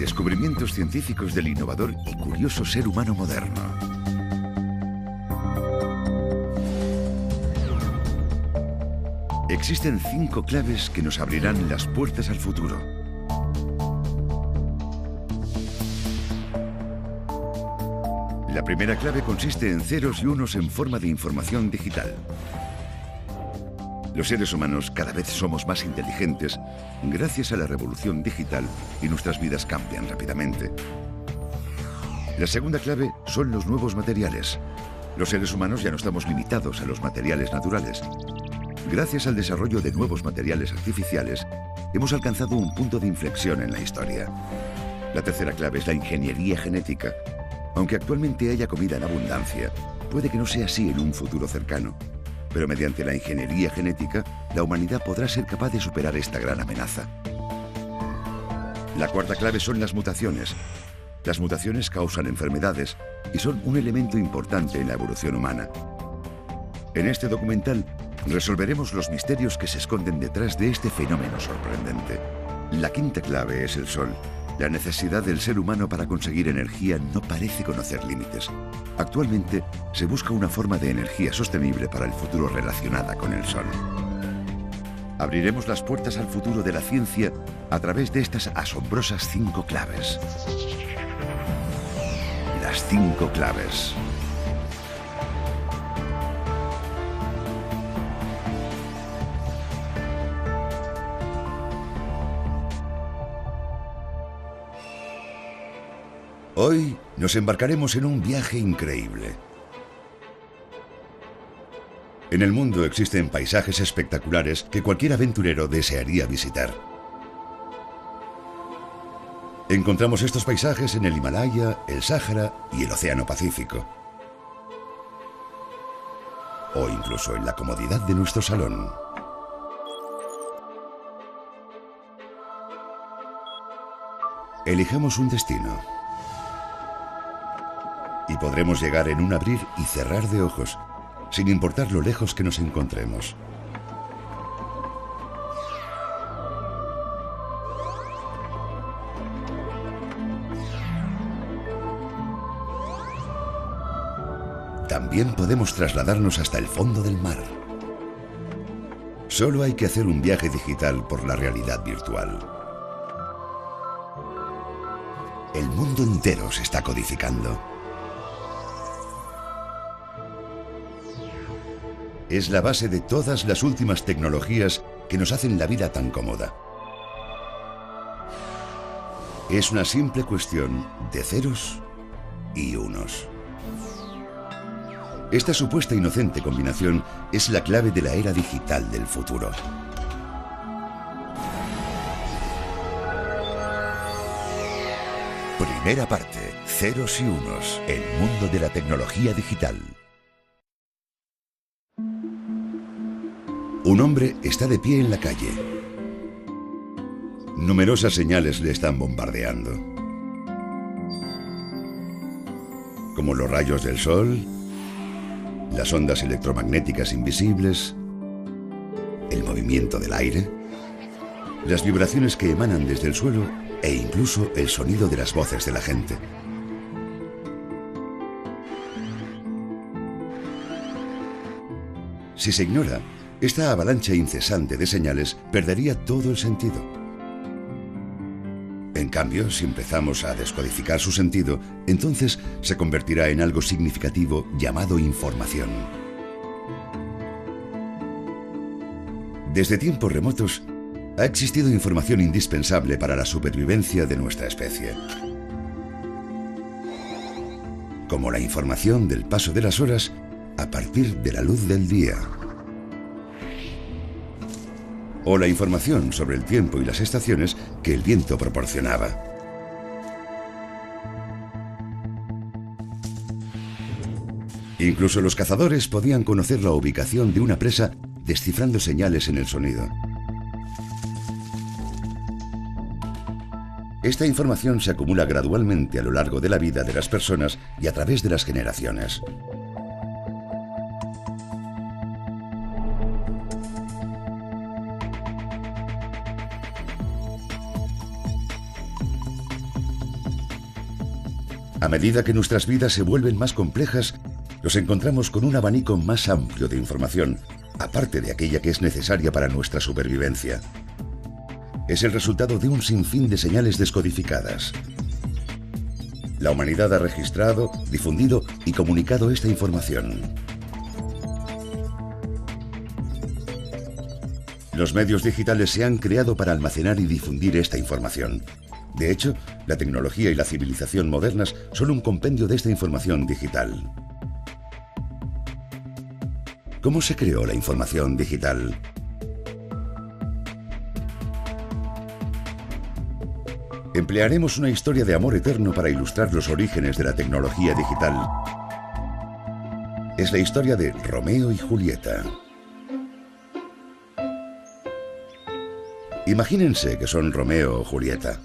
Descubrimientos científicos del innovador y curioso ser humano moderno. Existen 5 claves que nos abrirán las puertas al futuro. La primera clave consiste en ceros y unos en forma de información digital. Los seres humanos cada vez somos más inteligentes gracias a la revolución digital y nuestras vidas cambian rápidamente. La segunda clave son los nuevos materiales. Los seres humanos ya no estamos limitados a los materiales naturales. Gracias al desarrollo de nuevos materiales artificiales, hemos alcanzado un punto de inflexión en la historia. La tercera clave es la ingeniería genética. Aunque actualmente haya comida en abundancia, puede que no sea así en un futuro cercano. Pero mediante la ingeniería genética, la humanidad podrá ser capaz de superar esta gran amenaza. La cuarta clave son las mutaciones. Las mutaciones causan enfermedades y son un elemento importante en la evolución humana. En este documental, resolveremos los misterios que se esconden detrás de este fenómeno sorprendente. La quinta clave es el Sol. La necesidad del ser humano para conseguir energía no parece conocer límites. Actualmente, se busca una forma de energía sostenible para el futuro relacionada con el Sol. Abriremos las puertas al futuro de la ciencia a través de estas asombrosas 5 claves. Las 5 claves. Hoy nos embarcaremos en un viaje increíble. En el mundo existen paisajes espectaculares que cualquier aventurero desearía visitar. Encontramos estos paisajes en el Himalaya, el Sáhara y el Océano Pacífico. O incluso en la comodidad de nuestro salón. Elijamos un destino. Y podremos llegar en un abrir y cerrar de ojos, sin importar lo lejos que nos encontremos. También podemos trasladarnos hasta el fondo del mar. Solo hay que hacer un viaje digital por la realidad virtual. El mundo entero se está codificando. Es la base de todas las últimas tecnologías que nos hacen la vida tan cómoda. Es una simple cuestión de ceros y unos. Esta supuesta inocente combinación es la clave de la era digital del futuro. Primera parte, ceros y unos, el mundo de la tecnología digital. Un hombre está de pie en la calle. Numerosas señales le están bombardeando. Como los rayos del sol, las ondas electromagnéticas invisibles, el movimiento del aire, las vibraciones que emanan desde el suelo e incluso el sonido de las voces de la gente. Si se ignora, esta avalancha incesante de señales perdería todo el sentido. En cambio, si empezamos a descodificar su sentido, entonces se convertirá en algo significativo llamado información. Desde tiempos remotos, ha existido información indispensable para la supervivencia de nuestra especie. Como la información del paso de las horas a partir de la luz del día. O la información sobre el tiempo y las estaciones que el viento proporcionaba. Incluso los cazadores podían conocer la ubicación de una presa descifrando señales en el sonido. Esta información se acumula gradualmente a lo largo de la vida de las personas y a través de las generaciones. A medida que nuestras vidas se vuelven más complejas, nos encontramos con un abanico más amplio de información, aparte de aquella que es necesaria para nuestra supervivencia. Es el resultado de un sinfín de señales descodificadas. La humanidad ha registrado, difundido y comunicado esta información. Los medios digitales se han creado para almacenar y difundir esta información. De hecho, la tecnología y la civilización modernas son un compendio de esta información digital. ¿Cómo se creó la información digital? Emplearemos una historia de amor eterno para ilustrar los orígenes de la tecnología digital. Es la historia de Romeo y Julieta. Imagínense que son Romeo o Julieta.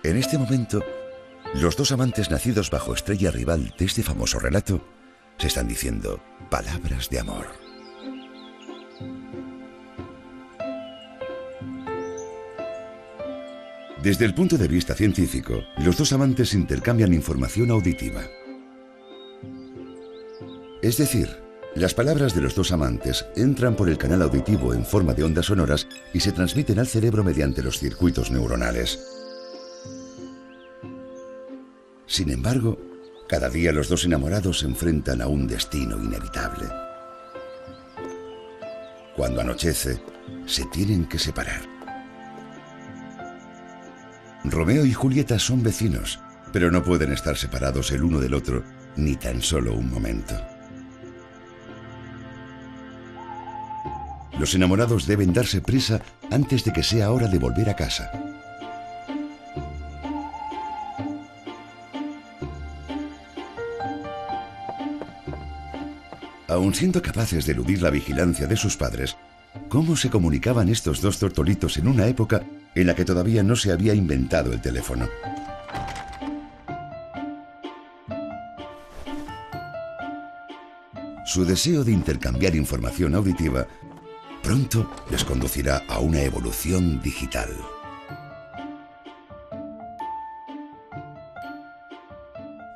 En este momento, los dos amantes nacidos bajo estrella rival de este famoso relato se están diciendo palabras de amor. Desde el punto de vista científico, los dos amantes intercambian información auditiva. Es decir, las palabras de los dos amantes entran por el canal auditivo en forma de ondas sonoras y se transmiten al cerebro mediante los circuitos neuronales. Sin embargo, cada día los dos enamorados se enfrentan a un destino inevitable. Cuando anochece, se tienen que separar. Romeo y Julieta son vecinos, pero no pueden estar separados el uno del otro ni tan solo un momento. Los enamorados deben darse prisa antes de que sea hora de volver a casa. Aun siendo capaces de eludir la vigilancia de sus padres, ¿cómo se comunicaban estos dos tortolitos en una época en la que todavía no se había inventado el teléfono? Su deseo de intercambiar información auditiva pronto les conducirá a una evolución digital.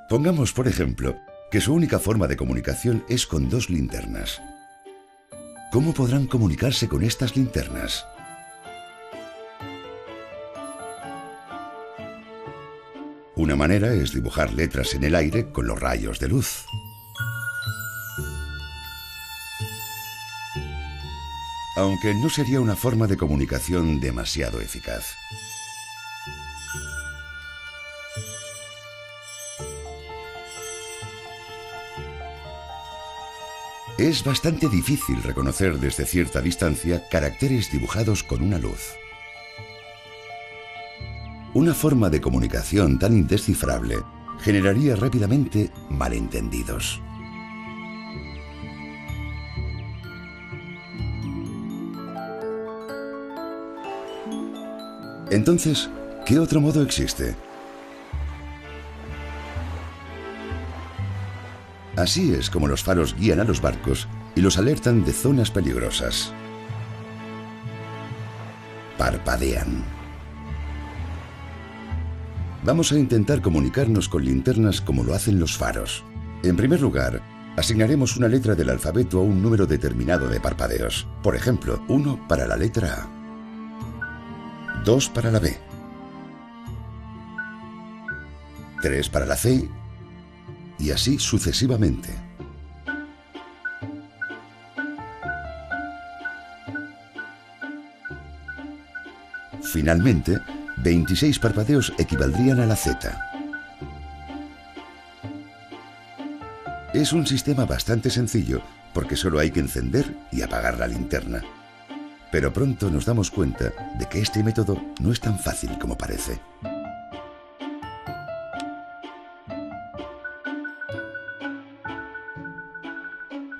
Pongamos, por ejemplo, que su única forma de comunicación es con dos linternas. ¿Cómo podrán comunicarse con estas linternas? Una manera es dibujar letras en el aire con los rayos de luz. Aunque no sería una forma de comunicación demasiado eficaz. Es bastante difícil reconocer desde cierta distancia caracteres dibujados con una luz. Una forma de comunicación tan indescifrable generaría rápidamente malentendidos. Entonces, ¿qué otro modo existe? Así es como los faros guían a los barcos y los alertan de zonas peligrosas. Parpadean. Vamos a intentar comunicarnos con linternas como lo hacen los faros. En primer lugar, asignaremos una letra del alfabeto a un número determinado de parpadeos. Por ejemplo, 1 para la letra A, 2 para la B, 3 para la C y así sucesivamente. Finalmente, 26 parpadeos equivaldrían a la Z. Es un sistema bastante sencillo porque solo hay que encender y apagar la linterna. Pero pronto nos damos cuenta de que este método no es tan fácil como parece.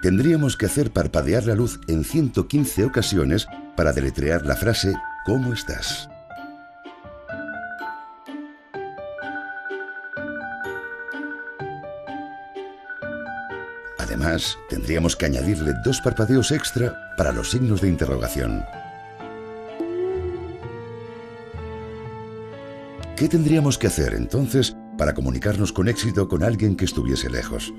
Tendríamos que hacer parpadear la luz en 115 ocasiones para deletrear la frase ¿cómo estás? Además, tendríamos que añadirle 2 parpadeos extra para los signos de interrogación. ¿Qué tendríamos que hacer entonces para comunicarnos con éxito con alguien que estuviese lejos?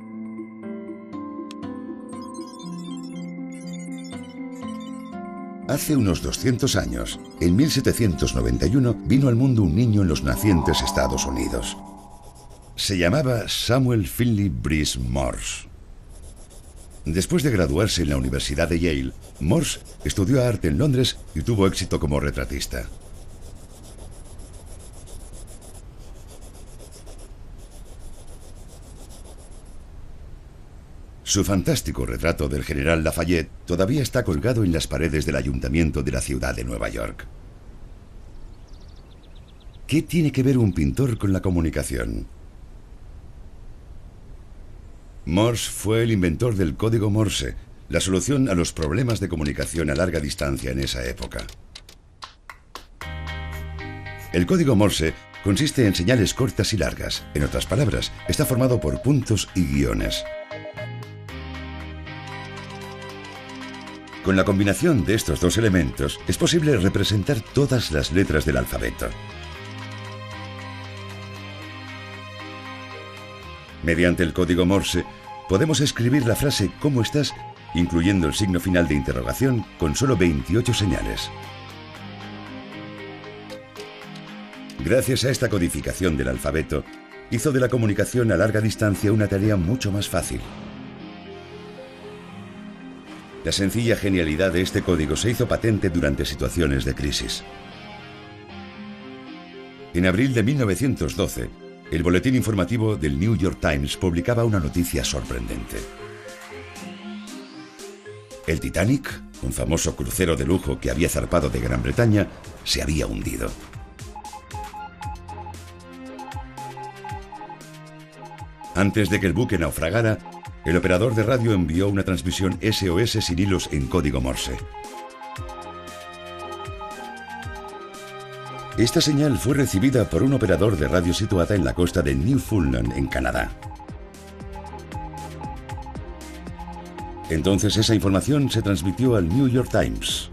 Hace unos 200 años, en 1791, vino al mundo un niño en los nacientes Estados Unidos. Se llamaba Samuel Finley Breese Morse. Después de graduarse en la Universidad de Yale, Morse estudió arte en Londres y tuvo éxito como retratista. Su fantástico retrato del general Lafayette todavía está colgado en las paredes del ayuntamiento de la ciudad de Nueva York. ¿Qué tiene que ver un pintor con la comunicación? Morse fue el inventor del código Morse, la solución a los problemas de comunicación a larga distancia en esa época. El código Morse consiste en señales cortas y largas. En otras palabras, está formado por puntos y guiones. Con la combinación de estos dos elementos, es posible representar todas las letras del alfabeto. Mediante el código Morse, podemos escribir la frase ¿cómo estás?, incluyendo el signo final de interrogación, con solo 28 señales. Gracias a esta codificación del alfabeto, hizo de la comunicación a larga distancia una tarea mucho más fácil. La sencilla genialidad de este código se hizo patente durante situaciones de crisis. En abril de 1912, el boletín informativo del New York Times publicaba una noticia sorprendente. El Titanic, un famoso crucero de lujo que había zarpado de Gran Bretaña, se había hundido. Antes de que el buque naufragara, el operador de radio envió una transmisión SOS sin hilos en código Morse. Esta señal fue recibida por un operador de radio situada en la costa de Newfoundland, en Canadá. Entonces esa información se transmitió al New York Times.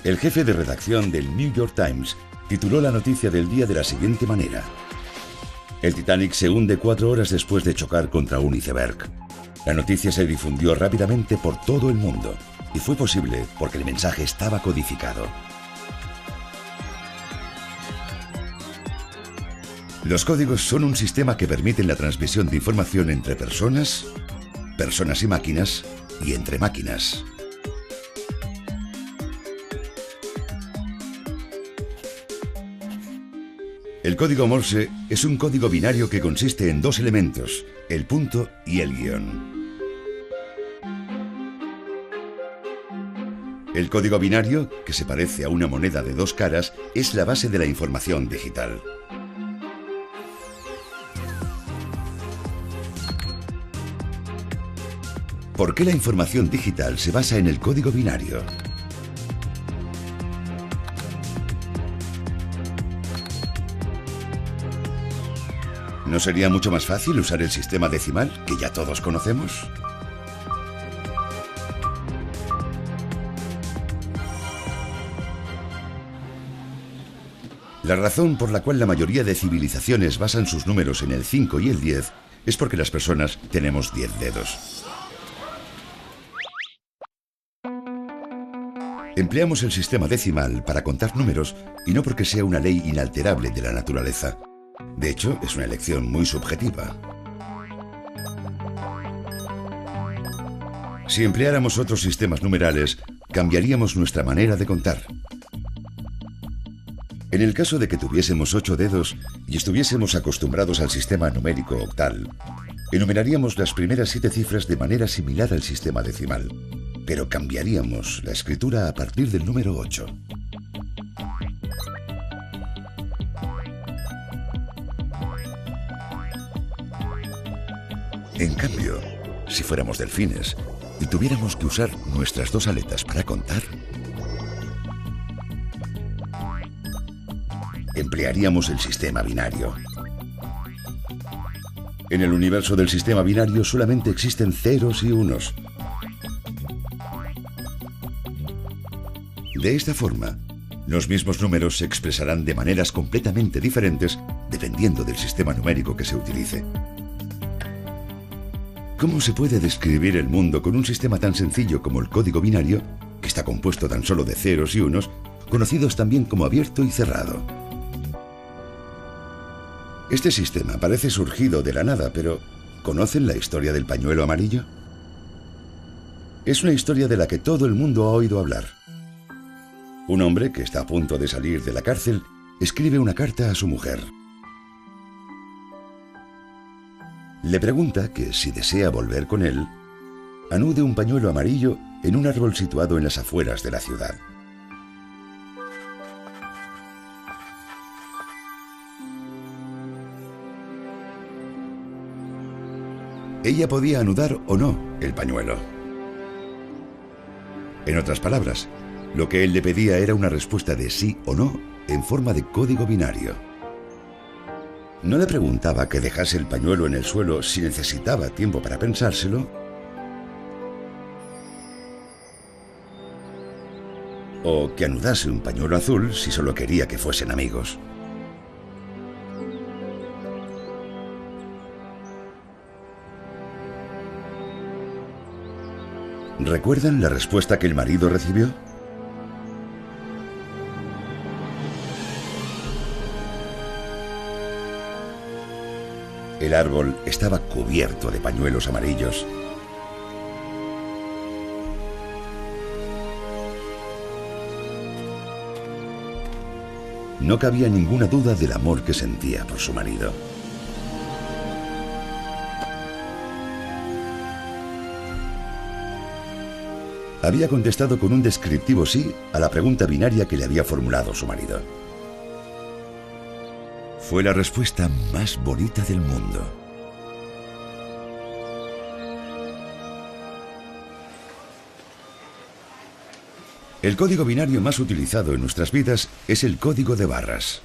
El jefe de redacción del New York Times tituló la noticia del día de la siguiente manera: el Titanic se hunde 4 horas después de chocar contra un iceberg. La noticia se difundió rápidamente por todo el mundo y fue posible porque el mensaje estaba codificado. Los códigos son un sistema que permiten la transmisión de información entre personas, personas y máquinas, y entre máquinas. El código Morse es un código binario que consiste en 2 elementos, el punto y el guión. El código binario, que se parece a una moneda de 2 caras, es la base de la información digital. ¿Por qué la información digital se basa en el código binario? ¿No sería mucho más fácil usar el sistema decimal, que ya todos conocemos? La razón por la cual la mayoría de civilizaciones basan sus números en el 5 y el 10 es porque las personas tenemos 10 dedos. Empleamos el sistema decimal para contar números y no porque sea una ley inalterable de la naturaleza. De hecho, es una elección muy subjetiva. Si empleáramos otros sistemas numerales, cambiaríamos nuestra manera de contar. En el caso de que tuviésemos 8 dedos y estuviésemos acostumbrados al sistema numérico octal, enumeraríamos las primeras 7 cifras de manera similar al sistema decimal, pero cambiaríamos la escritura a partir del número 8. En cambio, si fuéramos delfines y tuviéramos que usar nuestras 2 aletas para contar, emplearíamos el sistema binario. En el universo del sistema binario solamente existen ceros y unos. De esta forma, Los mismos números se expresarán de maneras completamente diferentes dependiendo del sistema numérico que se utilice. ¿Cómo se puede describir el mundo con un sistema tan sencillo como el código binario, que está compuesto tan solo de ceros y unos, conocidos también como abierto y cerrado? Este sistema parece surgido de la nada, pero ¿conocen la historia del pañuelo amarillo? Es una historia de la que todo el mundo ha oído hablar. Un hombre que está a punto de salir de la cárcel escribe una carta a su mujer. Le pregunta que si desea volver con él, anude un pañuelo amarillo en un árbol situado en las afueras de la ciudad. Ella podía anudar o no el pañuelo. En otras palabras, lo que él le pedía era una respuesta de sí o no en forma de código binario. No le preguntaba que dejase el pañuelo en el suelo si necesitaba tiempo para pensárselo, o que anudase un pañuelo azul si solo quería que fuesen amigos. ¿Recuerdan la respuesta que el marido recibió? El árbol estaba cubierto de pañuelos amarillos. No cabía ninguna duda del amor que sentía por su marido. Había contestado con un descriptivo sí a la pregunta binaria que le había formulado su marido. Fue la respuesta más bonita del mundo. El código binario más utilizado en nuestras vidas es el código de barras.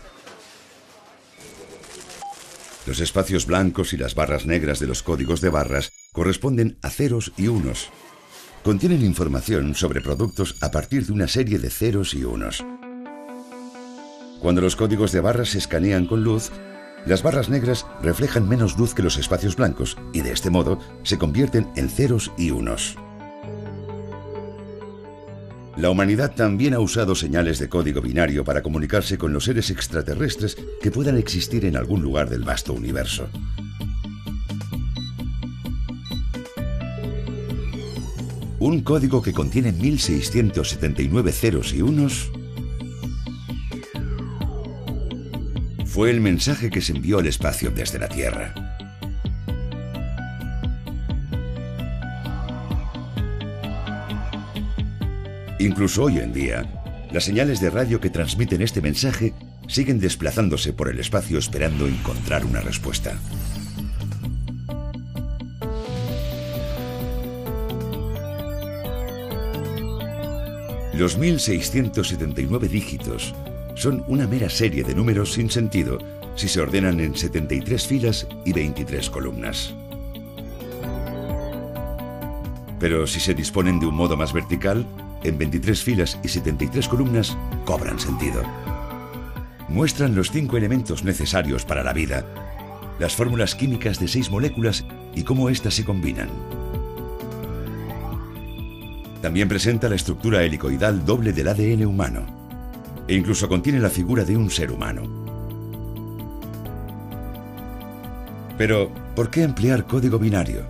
Los espacios blancos y las barras negras de los códigos de barras corresponden a ceros y unos. Contienen información sobre productos a partir de una serie de ceros y unos. Cuando los códigos de barras se escanean con luz, las barras negras reflejan menos luz que los espacios blancos y de este modo se convierten en ceros y unos. La humanidad también ha usado señales de código binario para comunicarse con los seres extraterrestres que puedan existir en algún lugar del vasto universo. Un código que contiene 1679 ceros y unos fue el mensaje que se envió al espacio desde la Tierra. Incluso hoy en día, las señales de radio que transmiten este mensaje siguen desplazándose por el espacio esperando encontrar una respuesta. Los 1679 dígitos son una mera serie de números sin sentido si se ordenan en 73 filas y 23 columnas. Pero si se disponen de un modo más vertical, en 23 filas y 73 columnas cobran sentido. Muestran los 5 elementos necesarios para la vida, las fórmulas químicas de 6 moléculas y cómo éstas se combinan. También presenta la estructura helicoidal doble del ADN humano. E incluso contiene la figura de un ser humano. Pero, ¿por qué emplear código binario?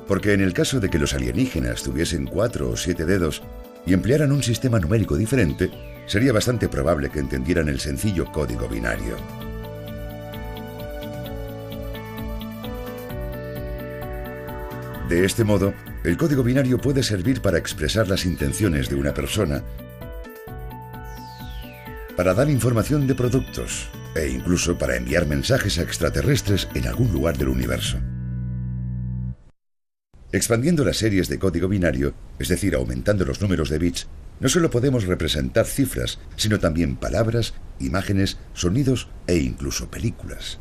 Porque en el caso de que los alienígenas tuviesen 4 o 7 dedos y emplearan un sistema numérico diferente, sería bastante probable que entendieran el sencillo código binario. De este modo, el código binario puede servir para expresar las intenciones de una persona, para dar información de productos e incluso para enviar mensajes a extraterrestres en algún lugar del universo. Expandiendo las series de código binario, es decir, aumentando los números de bits, no solo podemos representar cifras, sino también palabras, imágenes, sonidos e incluso películas.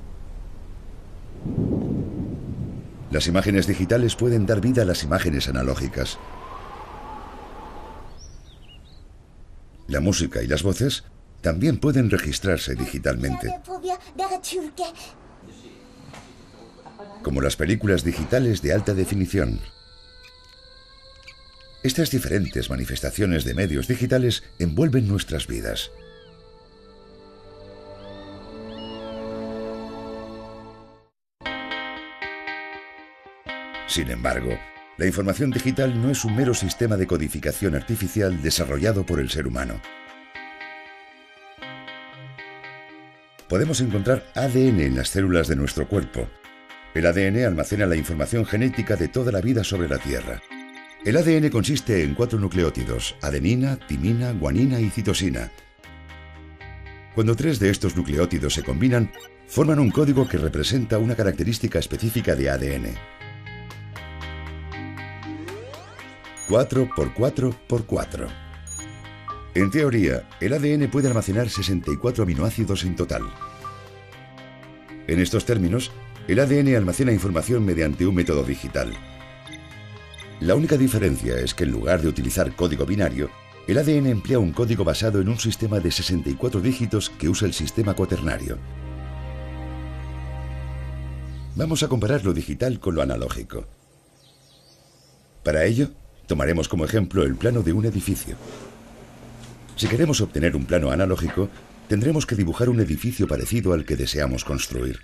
Las imágenes digitales pueden dar vida a las imágenes analógicas. La música y las voces también pueden registrarse digitalmente, como las películas digitales de alta definición. Estas diferentes manifestaciones de medios digitales envuelven nuestras vidas. Sin embargo, la información digital no es un mero sistema de codificación artificial desarrollado por el ser humano. Podemos encontrar ADN en las células de nuestro cuerpo. El ADN almacena la información genética de toda la vida sobre la Tierra. El ADN consiste en 4 nucleótidos: adenina, timina, guanina y citosina. Cuando 3 de estos nucleótidos se combinan, forman un código que representa una característica específica de ADN. 4 por 4 por 4. En teoría, el ADN puede almacenar 64 aminoácidos en total. En estos términos, el ADN almacena información mediante un método digital. La única diferencia es que en lugar de utilizar código binario, el ADN emplea un código basado en un sistema de 64 dígitos que usa el sistema cuaternario. Vamos a comparar lo digital con lo analógico. Para ello, tomaremos como ejemplo el plano de un edificio. Si queremos obtener un plano analógico, tendremos que dibujar un edificio parecido al que deseamos construir.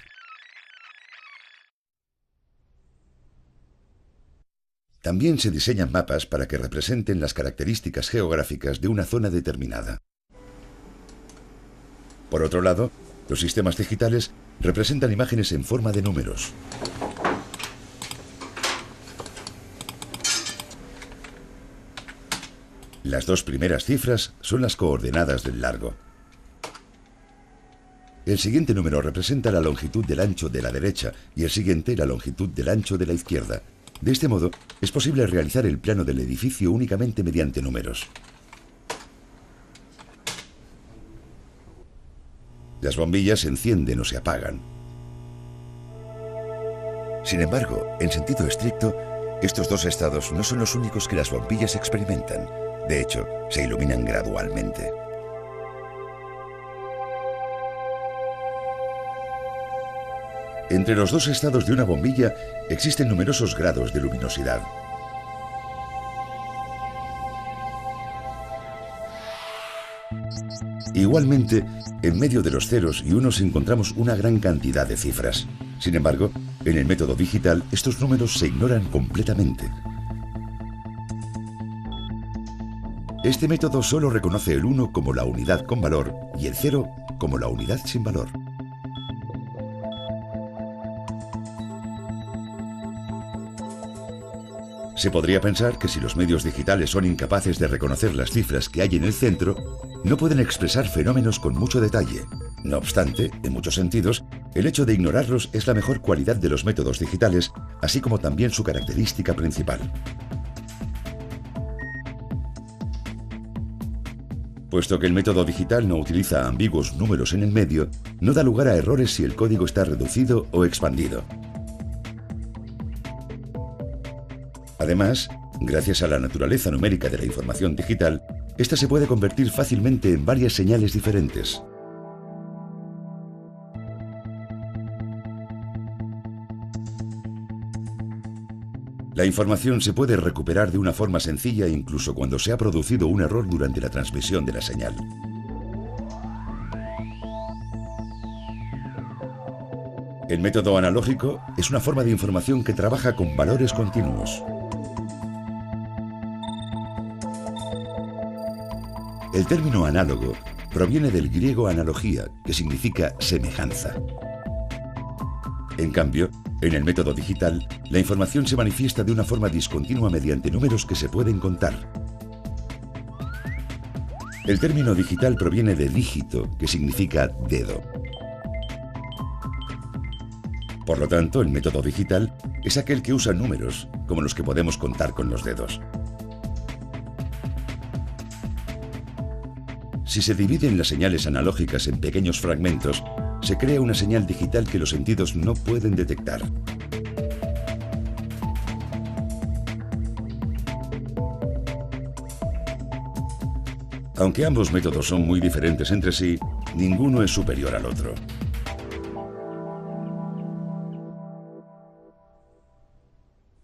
También se diseñan mapas para que representen las características geográficas de una zona determinada. Por otro lado, los sistemas digitales representan imágenes en forma de números. Las 2 primeras cifras son las coordenadas del largo. El siguiente número representa la longitud del ancho de la derecha y el siguiente la longitud del ancho de la izquierda. De este modo, es posible realizar el plano del edificio únicamente mediante números. Las bombillas se encienden o se apagan. Sin embargo, en sentido estricto, estos 2 estados no son los únicos que las bombillas experimentan. De hecho, se iluminan gradualmente. Entre los 2 estados de una bombilla existen numerosos grados de luminosidad. Igualmente, en medio de los ceros y unos encontramos una gran cantidad de cifras. Sin embargo, en el método digital estos números se ignoran completamente. Este método solo reconoce el 1 como la unidad con valor y el 0 como la unidad sin valor. Se podría pensar que si los medios digitales son incapaces de reconocer las cifras que hay en el centro, no pueden expresar fenómenos con mucho detalle. No obstante, en muchos sentidos, el hecho de ignorarlos es la mejor cualidad de los métodos digitales, así como también su característica principal. Puesto que el método digital no utiliza ambiguos números en el medio, no da lugar a errores si el código está reducido o expandido. Además, gracias a la naturaleza numérica de la información digital, esta se puede convertir fácilmente en varias señales diferentes. La información se puede recuperar de una forma sencilla incluso cuando se ha producido un error durante la transmisión de la señal. El método analógico es una forma de información que trabaja con valores continuos. El término análogo proviene del griego analogía, que significa semejanza. En cambio, en el método digital, la información se manifiesta de una forma discontinua mediante números que se pueden contar. El término digital proviene de dígito, que significa dedo. Por lo tanto, el método digital es aquel que usa números, como los que podemos contar con los dedos. Si se dividen las señales analógicas en pequeños fragmentos, se crea una señal digital que los sentidos no pueden detectar. Aunque ambos métodos son muy diferentes entre sí, ninguno es superior al otro.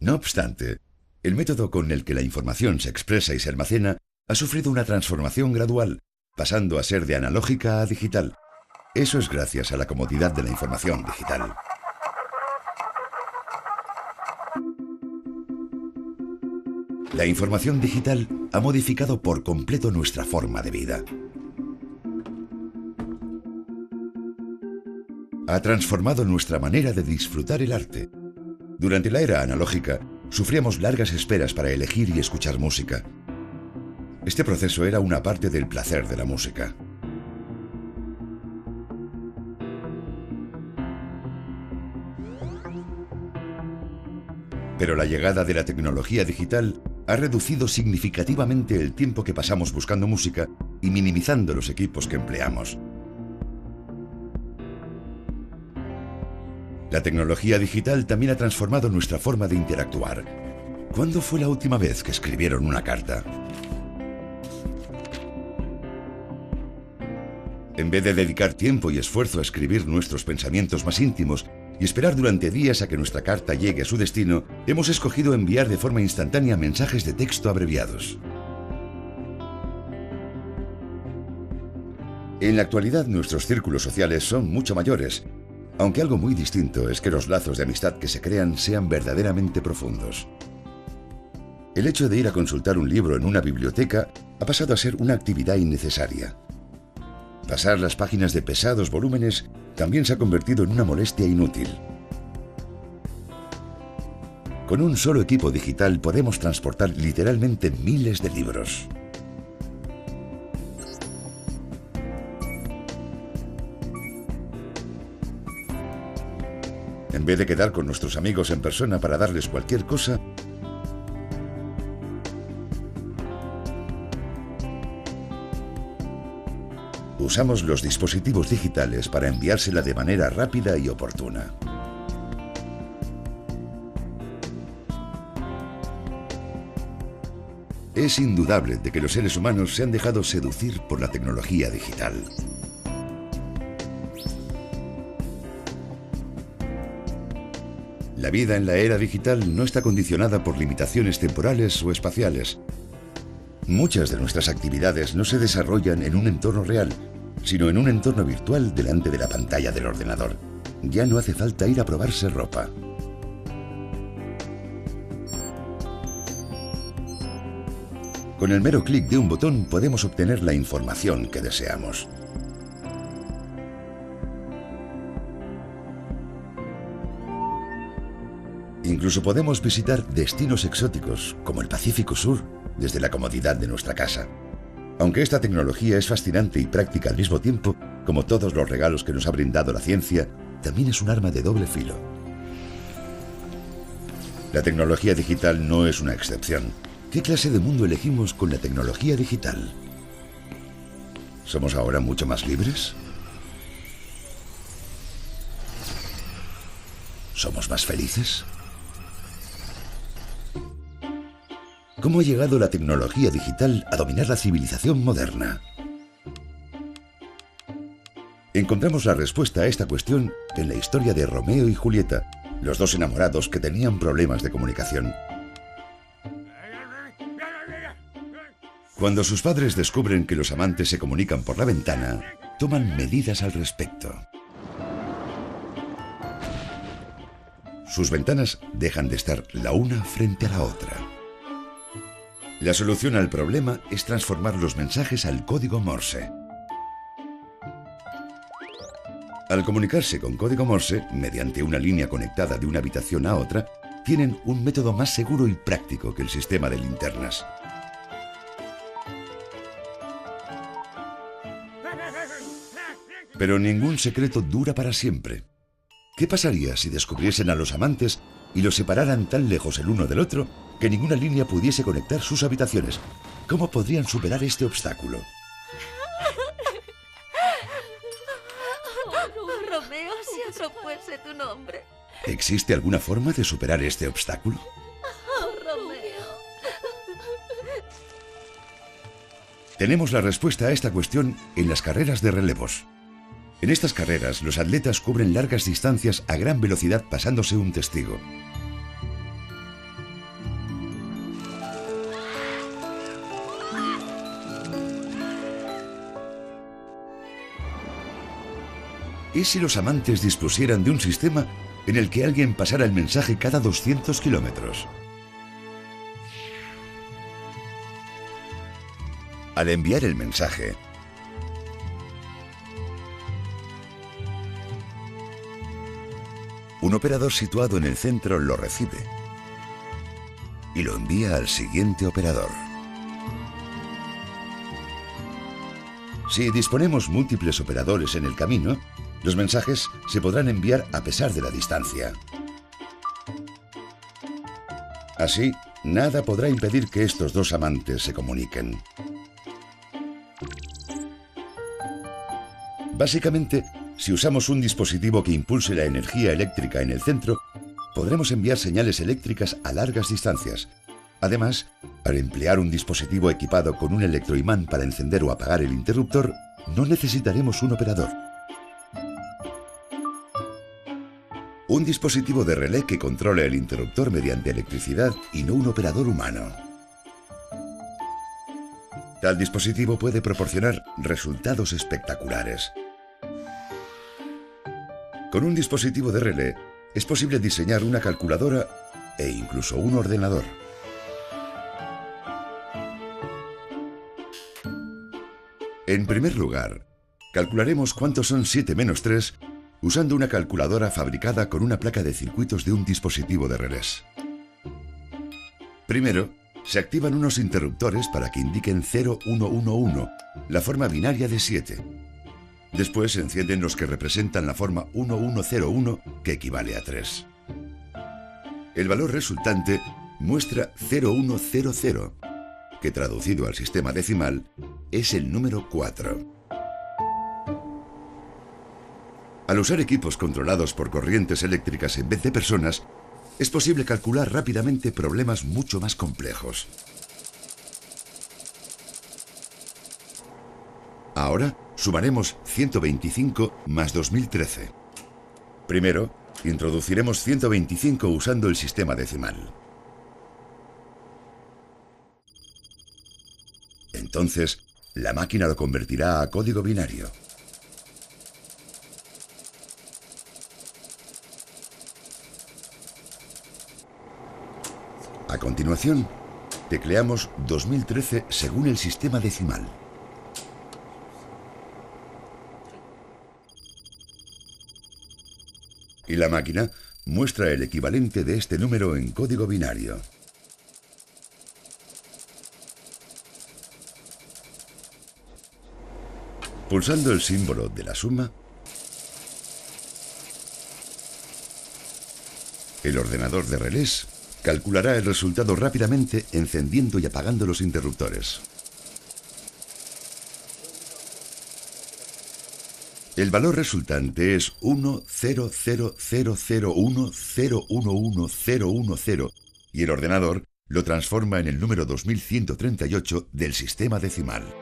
No obstante, el método con el que la información se expresa y se almacena ha sufrido una transformación gradual, pasando a ser de analógica a digital. Eso es gracias a la comodidad de la información digital. La información digital ha modificado por completo nuestra forma de vida. Ha transformado nuestra manera de disfrutar el arte. Durante la era analógica, sufríamos largas esperas para elegir y escuchar música. Este proceso era una parte del placer de la música. Pero la llegada de la tecnología digital ha reducido significativamente el tiempo que pasamos buscando música y minimizando los equipos que empleamos. La tecnología digital también ha transformado nuestra forma de interactuar. ¿Cuándo fue la última vez que escribieron una carta? En vez de dedicar tiempo y esfuerzo a escribir nuestros pensamientos más íntimos y esperar durante días a que nuestra carta llegue a su destino, hemos escogido enviar de forma instantánea mensajes de texto abreviados. En la actualidad, nuestros círculos sociales son mucho mayores, aunque algo muy distinto es que los lazos de amistad que se crean sean verdaderamente profundos. El hecho de ir a consultar un libro en una biblioteca ha pasado a ser una actividad innecesaria. Pasar las páginas de pesados volúmenes también se ha convertido en una molestia inútil. Con un solo equipo digital podemos transportar literalmente miles de libros. En vez de quedar con nuestros amigos en persona para darles cualquier cosa, usamos los dispositivos digitales para enviársela de manera rápida y oportuna. Es indudable de que los seres humanos se han dejado seducir por la tecnología digital. La vida en la era digital no está condicionada por limitaciones temporales o espaciales. Muchas de nuestras actividades no se desarrollan en un entorno real, sino en un entorno virtual delante de la pantalla del ordenador. Ya no hace falta ir a probarse ropa. Con el mero clic de un botón podemos obtener la información que deseamos. Incluso podemos visitar destinos exóticos, como el Pacífico Sur, desde la comodidad de nuestra casa. Aunque esta tecnología es fascinante y práctica al mismo tiempo, como todos los regalos que nos ha brindado la ciencia, también es un arma de doble filo. La tecnología digital no es una excepción. ¿Qué clase de mundo elegimos con la tecnología digital? ¿Somos ahora mucho más libres? ¿Somos más felices? ¿Cómo ha llegado la tecnología digital a dominar la civilización moderna? Encontramos la respuesta a esta cuestión en la historia de Romeo y Julieta, los dos enamorados que tenían problemas de comunicación. Cuando sus padres descubren que los amantes se comunican por la ventana, toman medidas al respecto. Sus ventanas dejan de estar la una frente a la otra. La solución al problema es transformar los mensajes al código Morse. Al comunicarse con código Morse, mediante una línea conectada de una habitación a otra, tienen un método más seguro y práctico que el sistema de linternas. Pero ningún secreto dura para siempre. ¿Qué pasaría si descubriesen a los amantes y los separaran tan lejos el uno del otro que ninguna línea pudiese conectar sus habitaciones? ¿Cómo podrían superar este obstáculo? Oh, Romeo, si otro fuese tu nombre. ¿Existe alguna forma de superar este obstáculo? Oh, Romeo. Tenemos la respuesta a esta cuestión en las carreras de relevos. En estas carreras, los atletas cubren largas distancias a gran velocidad pasándose un testigo. ¿Y si los amantes dispusieran de un sistema en el que alguien pasara el mensaje cada 200 kilómetros? Al enviar el mensaje, un operador situado en el centro lo recibe y lo envía al siguiente operador. Si disponemos múltiples operadores en el camino, los mensajes se podrán enviar a pesar de la distancia. Así, nada podrá impedir que estos dos amantes se comuniquen. Básicamente, si usamos un dispositivo que impulse la energía eléctrica en el centro, podremos enviar señales eléctricas a largas distancias. Además, al emplear un dispositivo equipado con un electroimán para encender o apagar el interruptor, no necesitaremos un operador. Un dispositivo de relé que controla el interruptor mediante electricidad y no un operador humano. Tal dispositivo puede proporcionar resultados espectaculares. Con un dispositivo de relé es posible diseñar una calculadora e incluso un ordenador. En primer lugar, calcularemos cuántos son 7 menos 3 usando una calculadora fabricada con una placa de circuitos de un dispositivo de relés. Primero, se activan unos interruptores para que indiquen 0111, la forma binaria de 7. Después se encienden los que representan la forma 1101, que equivale a 3. El valor resultante muestra 0100, que traducido al sistema decimal es el número 4. Al usar equipos controlados por corrientes eléctricas en vez de personas, es posible calcular rápidamente problemas mucho más complejos. Ahora sumaremos 125 más 2013. Primero, introduciremos 125 usando el sistema decimal. Entonces, la máquina lo convertirá a código binario. A continuación, tecleamos 2013 según el sistema decimal. Y la máquina muestra el equivalente de este número en código binario. Pulsando el símbolo de la suma, el ordenador de relés calculará el resultado rápidamente encendiendo y apagando los interruptores. El valor resultante es 1000010110010 y el ordenador lo transforma en el número 2138 del sistema decimal.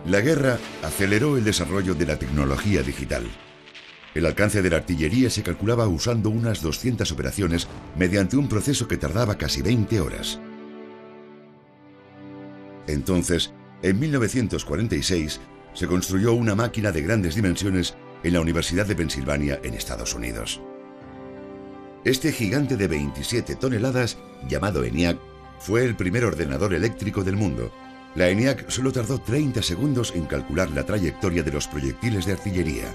La guerra aceleró el desarrollo de la tecnología digital. El alcance de la artillería se calculaba usando unas 200 operaciones mediante un proceso que tardaba casi 20 horas. Entonces, en 1946, se construyó una máquina de grandes dimensiones en la Universidad de Pensilvania, en Estados Unidos. Este gigante de 27 toneladas, llamado ENIAC, fue el primer ordenador eléctrico del mundo. La ENIAC solo tardó 30 segundos en calcular la trayectoria de los proyectiles de artillería.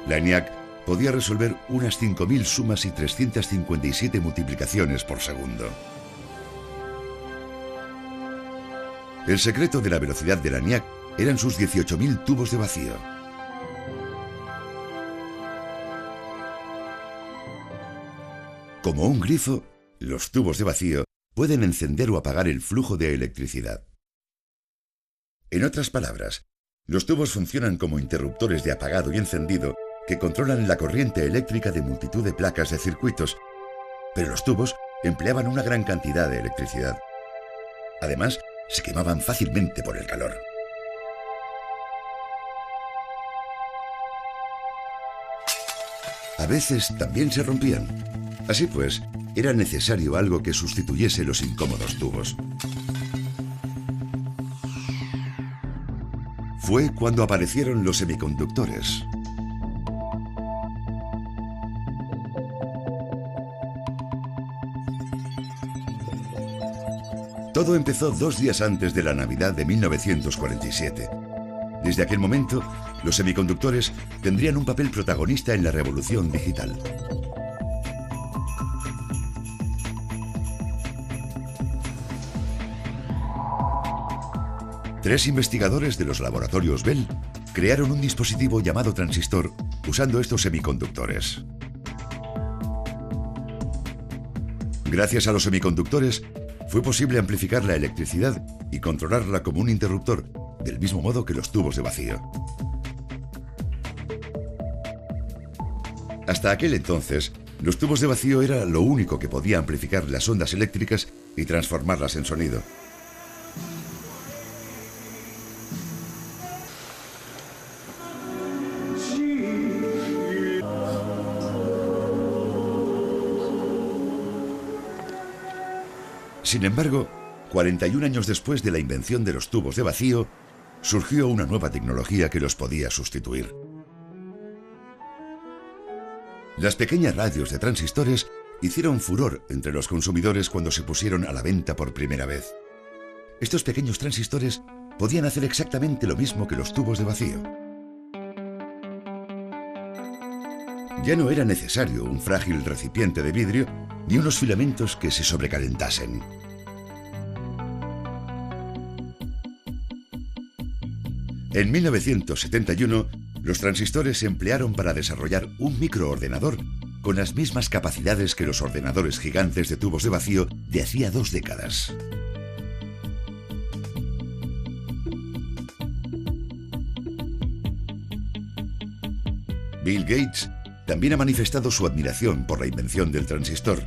La ENIAC podía resolver unas 5.000 sumas y 357 multiplicaciones por segundo. El secreto de la velocidad de la ENIAC eran sus 18.000 tubos de vacío. Como un grifo, los tubos de vacío pueden encender o apagar el flujo de electricidad. En otras palabras, los tubos funcionan como interruptores de apagado y encendido que controlan la corriente eléctrica de multitud de placas de circuitos, pero los tubos empleaban una gran cantidad de electricidad. Además, se quemaban fácilmente por el calor. A veces también se rompían. Así pues, era necesario algo que sustituyese los incómodos tubos. Fue cuando aparecieron los semiconductores. Todo empezó 2 días antes de la Navidad de 1947. Desde aquel momento, los semiconductores tendrían un papel protagonista en la revolución digital. Tres investigadores de los laboratorios Bell crearon un dispositivo llamado transistor usando estos semiconductores. Gracias a los semiconductores, fue posible amplificar la electricidad y controlarla como un interruptor, del mismo modo que los tubos de vacío. Hasta aquel entonces, los tubos de vacío era lo único que podía amplificar las ondas eléctricas y transformarlas en sonido. Sin embargo, 41 años después de la invención de los tubos de vacío, surgió una nueva tecnología que los podía sustituir. Las pequeñas radios de transistores hicieron furor entre los consumidores cuando se pusieron a la venta por primera vez. Estos pequeños transistores podían hacer exactamente lo mismo que los tubos de vacío. Ya no era necesario un frágil recipiente de vidrio ni unos filamentos que se sobrecalentasen. En 1971, los transistores se emplearon para desarrollar un microordenador con las mismas capacidades que los ordenadores gigantes de tubos de vacío de hacía 2 décadas. Bill Gates también ha manifestado su admiración por la invención del transistor.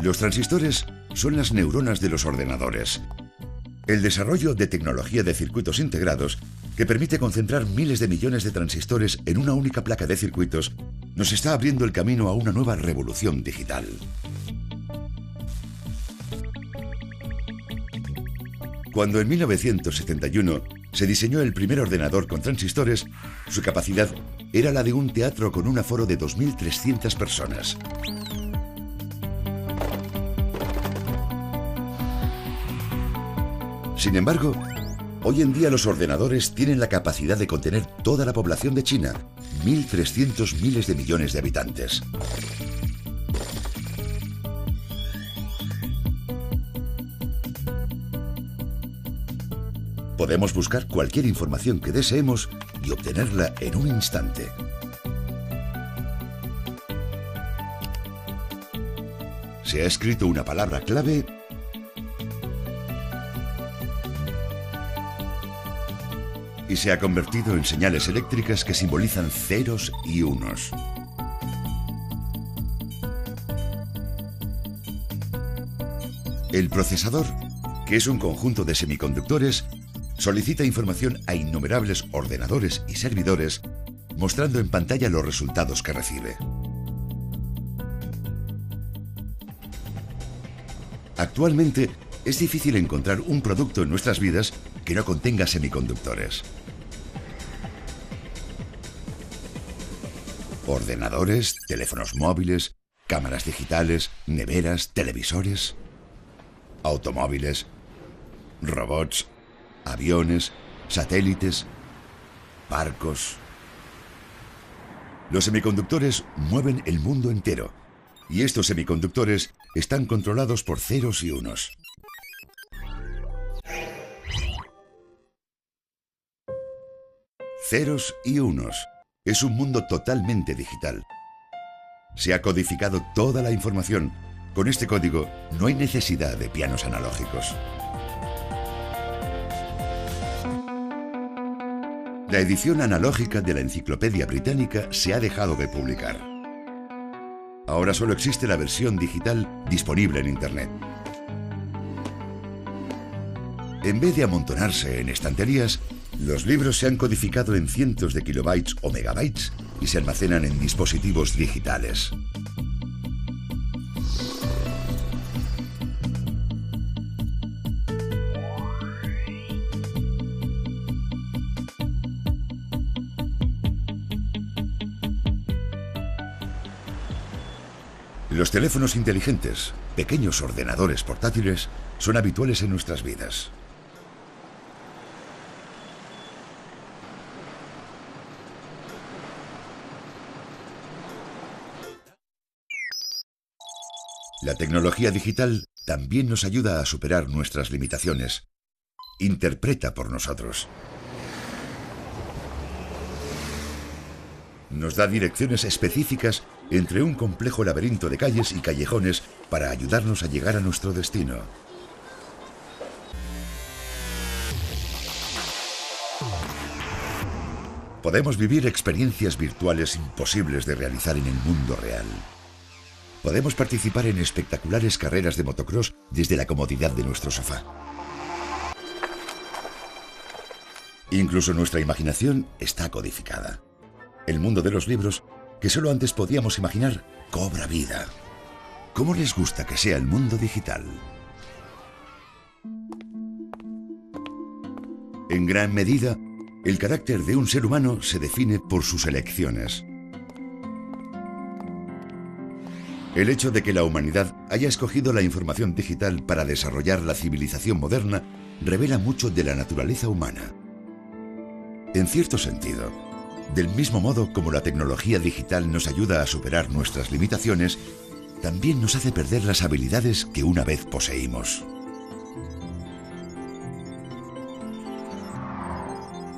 Los transistores son las neuronas de los ordenadores. El desarrollo de tecnología de circuitos integrados, que permite concentrar miles de millones de transistores en una única placa de circuitos, nos está abriendo el camino a una nueva revolución digital. Cuando en 1971 se diseñó el primer ordenador con transistores, su capacidad era la de un teatro con un aforo de 2.300 personas. Sin embargo, hoy en día los ordenadores tienen la capacidad de contener toda la población de China, 1.300 miles de millones de habitantes. Podemos buscar cualquier información que deseemos y obtenerla en un instante. Se ha escrito una palabra clave y se ha convertido en señales eléctricas que simbolizan ceros y unos. El procesador, que es un conjunto de semiconductores, solicita información a innumerables ordenadores y servidores, mostrando en pantalla los resultados que recibe. Actualmente, es difícil encontrar un producto en nuestras vidas que no contenga semiconductores. Ordenadores, teléfonos móviles, cámaras digitales, neveras, televisores, automóviles, robots, aviones, satélites, barcos. Los semiconductores mueven el mundo entero, y estos semiconductores están controlados por ceros y unos. Ceros y unos. Es un mundo totalmente digital. Se ha codificado toda la información. Con este código no hay necesidad de pianos analógicos. La edición analógica de la Enciclopedia Británica se ha dejado de publicar. Ahora solo existe la versión digital disponible en Internet. En vez de amontonarse en estanterías, los libros se han codificado en cientos de kilobytes o megabytes y se almacenan en dispositivos digitales. Los teléfonos inteligentes, pequeños ordenadores portátiles, son habituales en nuestras vidas. La tecnología digital también nos ayuda a superar nuestras limitaciones. Interpreta por nosotros. Nos da direcciones específicas entre un complejo laberinto de calles y callejones para ayudarnos a llegar a nuestro destino. Podemos vivir experiencias virtuales imposibles de realizar en el mundo real. Podemos participar en espectaculares carreras de motocross desde la comodidad de nuestro sofá. Incluso nuestra imaginación está codificada. El mundo de los libros, que solo antes podíamos imaginar, cobra vida. ¿Cómo les gusta que sea el mundo digital? En gran medida, el carácter de un ser humano se define por sus elecciones. El hecho de que la humanidad haya escogido la información digital para desarrollar la civilización moderna revela mucho de la naturaleza humana. En cierto sentido, del mismo modo como la tecnología digital nos ayuda a superar nuestras limitaciones, también nos hace perder las habilidades que una vez poseímos.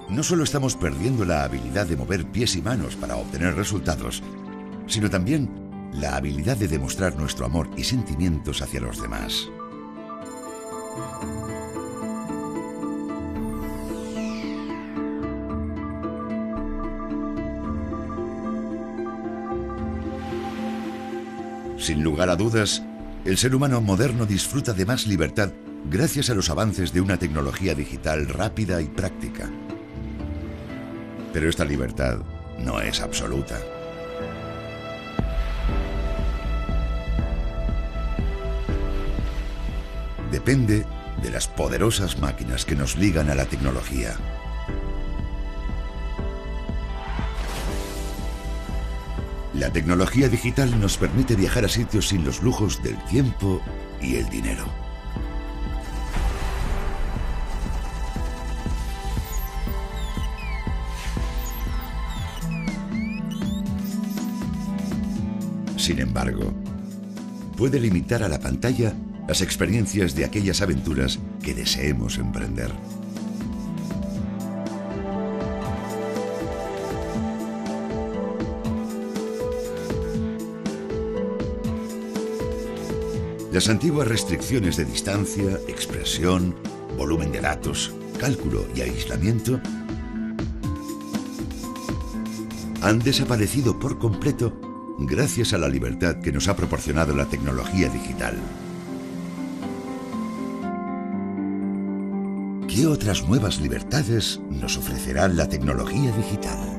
No solo estamos perdiendo la habilidad de mover pies y manos para obtener resultados, sino también la habilidad de demostrar nuestro amor y sentimientos hacia los demás. Sin lugar a dudas, el ser humano moderno disfruta de más libertad gracias a los avances de una tecnología digital rápida y práctica. Pero esta libertad no es absoluta. Depende de las poderosas máquinas que nos ligan a la tecnología. La tecnología digital nos permite viajar a sitios sin los lujos del tiempo y el dinero. Sin embargo, puede limitar a la pantalla las experiencias de aquellas aventuras que deseemos emprender. Las antiguas restricciones de distancia, expresión, volumen de datos, cálculo y aislamiento han desaparecido por completo gracias a la libertad que nos ha proporcionado la tecnología digital. ¿Qué otras nuevas libertades nos ofrecerá la tecnología digital?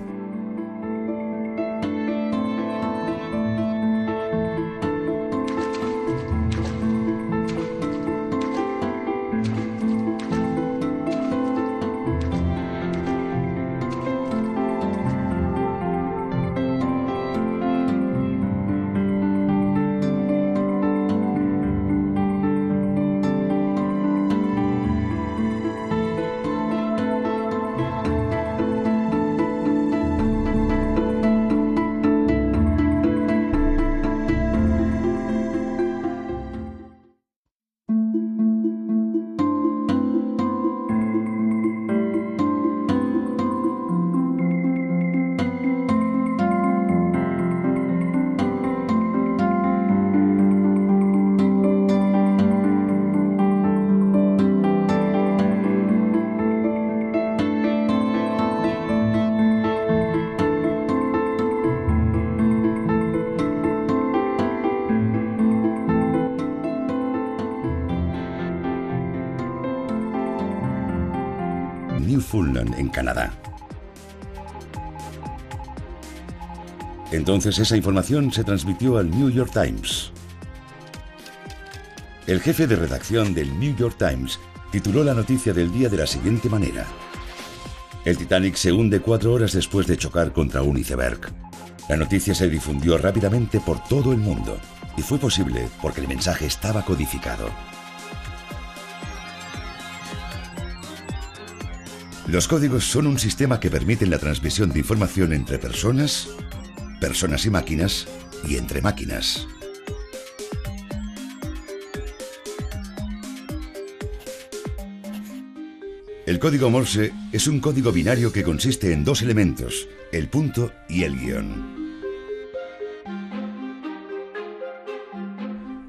Newfoundland, en Canadá. Entonces esa información se transmitió al New York Times. El jefe de redacción del New York Times tituló la noticia del día de la siguiente manera: el Titanic se hunde 4 horas después de chocar contra un iceberg. La noticia se difundió rápidamente por todo el mundo y fue posible porque el mensaje estaba codificado. Los códigos son un sistema que permiten la transmisión de información entre personas, personas y máquinas, y entre máquinas. El código Morse es un código binario que consiste en 2 elementos, el punto y el guión.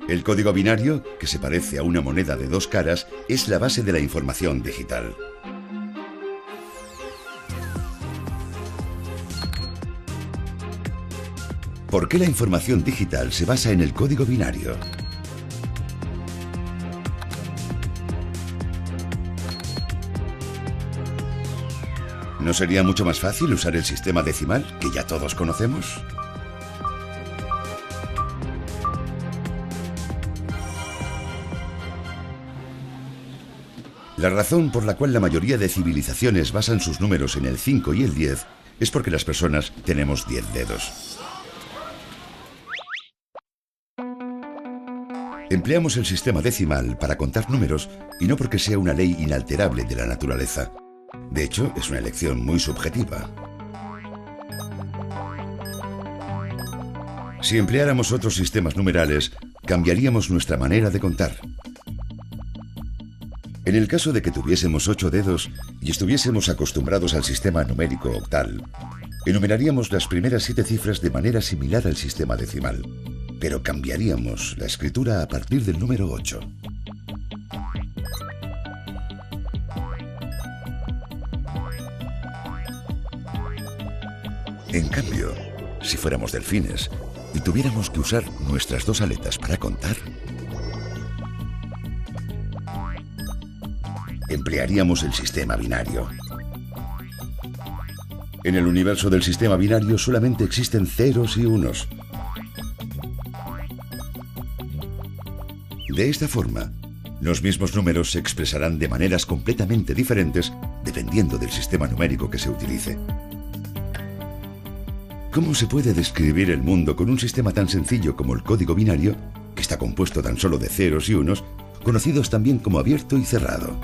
El código binario, que se parece a una moneda de 2 caras, es la base de la información digital. ¿Por qué la información digital se basa en el código binario? ¿No sería mucho más fácil usar el sistema decimal, que ya todos conocemos? La razón por la cual la mayoría de civilizaciones basan sus números en el 5 y el 10 es porque las personas tenemos 10 dedos. Empleamos el sistema decimal para contar números y no porque sea una ley inalterable de la naturaleza. De hecho, es una elección muy subjetiva. Si empleáramos otros sistemas numerales, cambiaríamos nuestra manera de contar. En el caso de que tuviésemos 8 dedos y estuviésemos acostumbrados al sistema numérico octal, enumeraríamos las primeras 7 cifras de manera similar al sistema decimal, pero cambiaríamos la escritura a partir del número 8. En cambio, si fuéramos delfines y tuviéramos que usar nuestras 2 aletas para contar, emplearíamos el sistema binario. En el universo del sistema binario solamente existen ceros y unos. De esta forma, los mismos números se expresarán de maneras completamente diferentes dependiendo del sistema numérico que se utilice. ¿Cómo se puede describir el mundo con un sistema tan sencillo como el código binario, que está compuesto tan solo de ceros y unos, conocidos también como abierto y cerrado?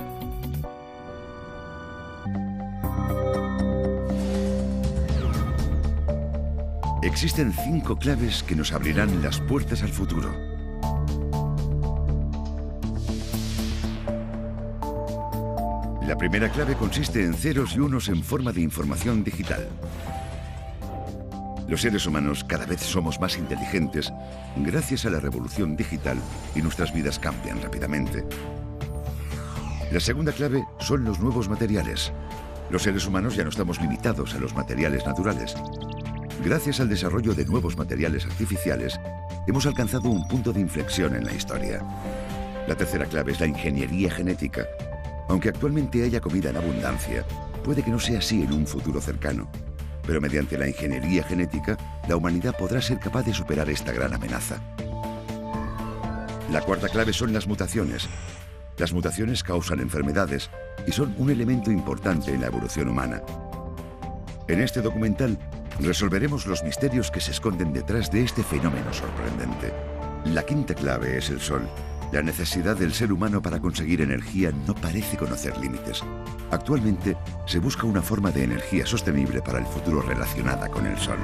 Existen 5 claves que nos abrirán las puertas al futuro. La primera clave consiste en ceros y unos en forma de información digital. Los seres humanos cada vez somos más inteligentes gracias a la revolución digital y nuestras vidas cambian rápidamente. La segunda clave son los nuevos materiales. Los seres humanos ya no estamos limitados a los materiales naturales. Gracias al desarrollo de nuevos materiales artificiales, hemos alcanzado un punto de inflexión en la historia. La tercera clave es la ingeniería genética. Aunque actualmente haya comida en abundancia, puede que no sea así en un futuro cercano. Pero mediante la ingeniería genética, la humanidad podrá ser capaz de superar esta gran amenaza. La cuarta clave son las mutaciones. Las mutaciones causan enfermedades y son un elemento importante en la evolución humana. En este documental, resolveremos los misterios que se esconden detrás de este fenómeno sorprendente. La quinta clave es el Sol. La necesidad del ser humano para conseguir energía no parece conocer límites. Actualmente, se busca una forma de energía sostenible para el futuro relacionada con el Sol.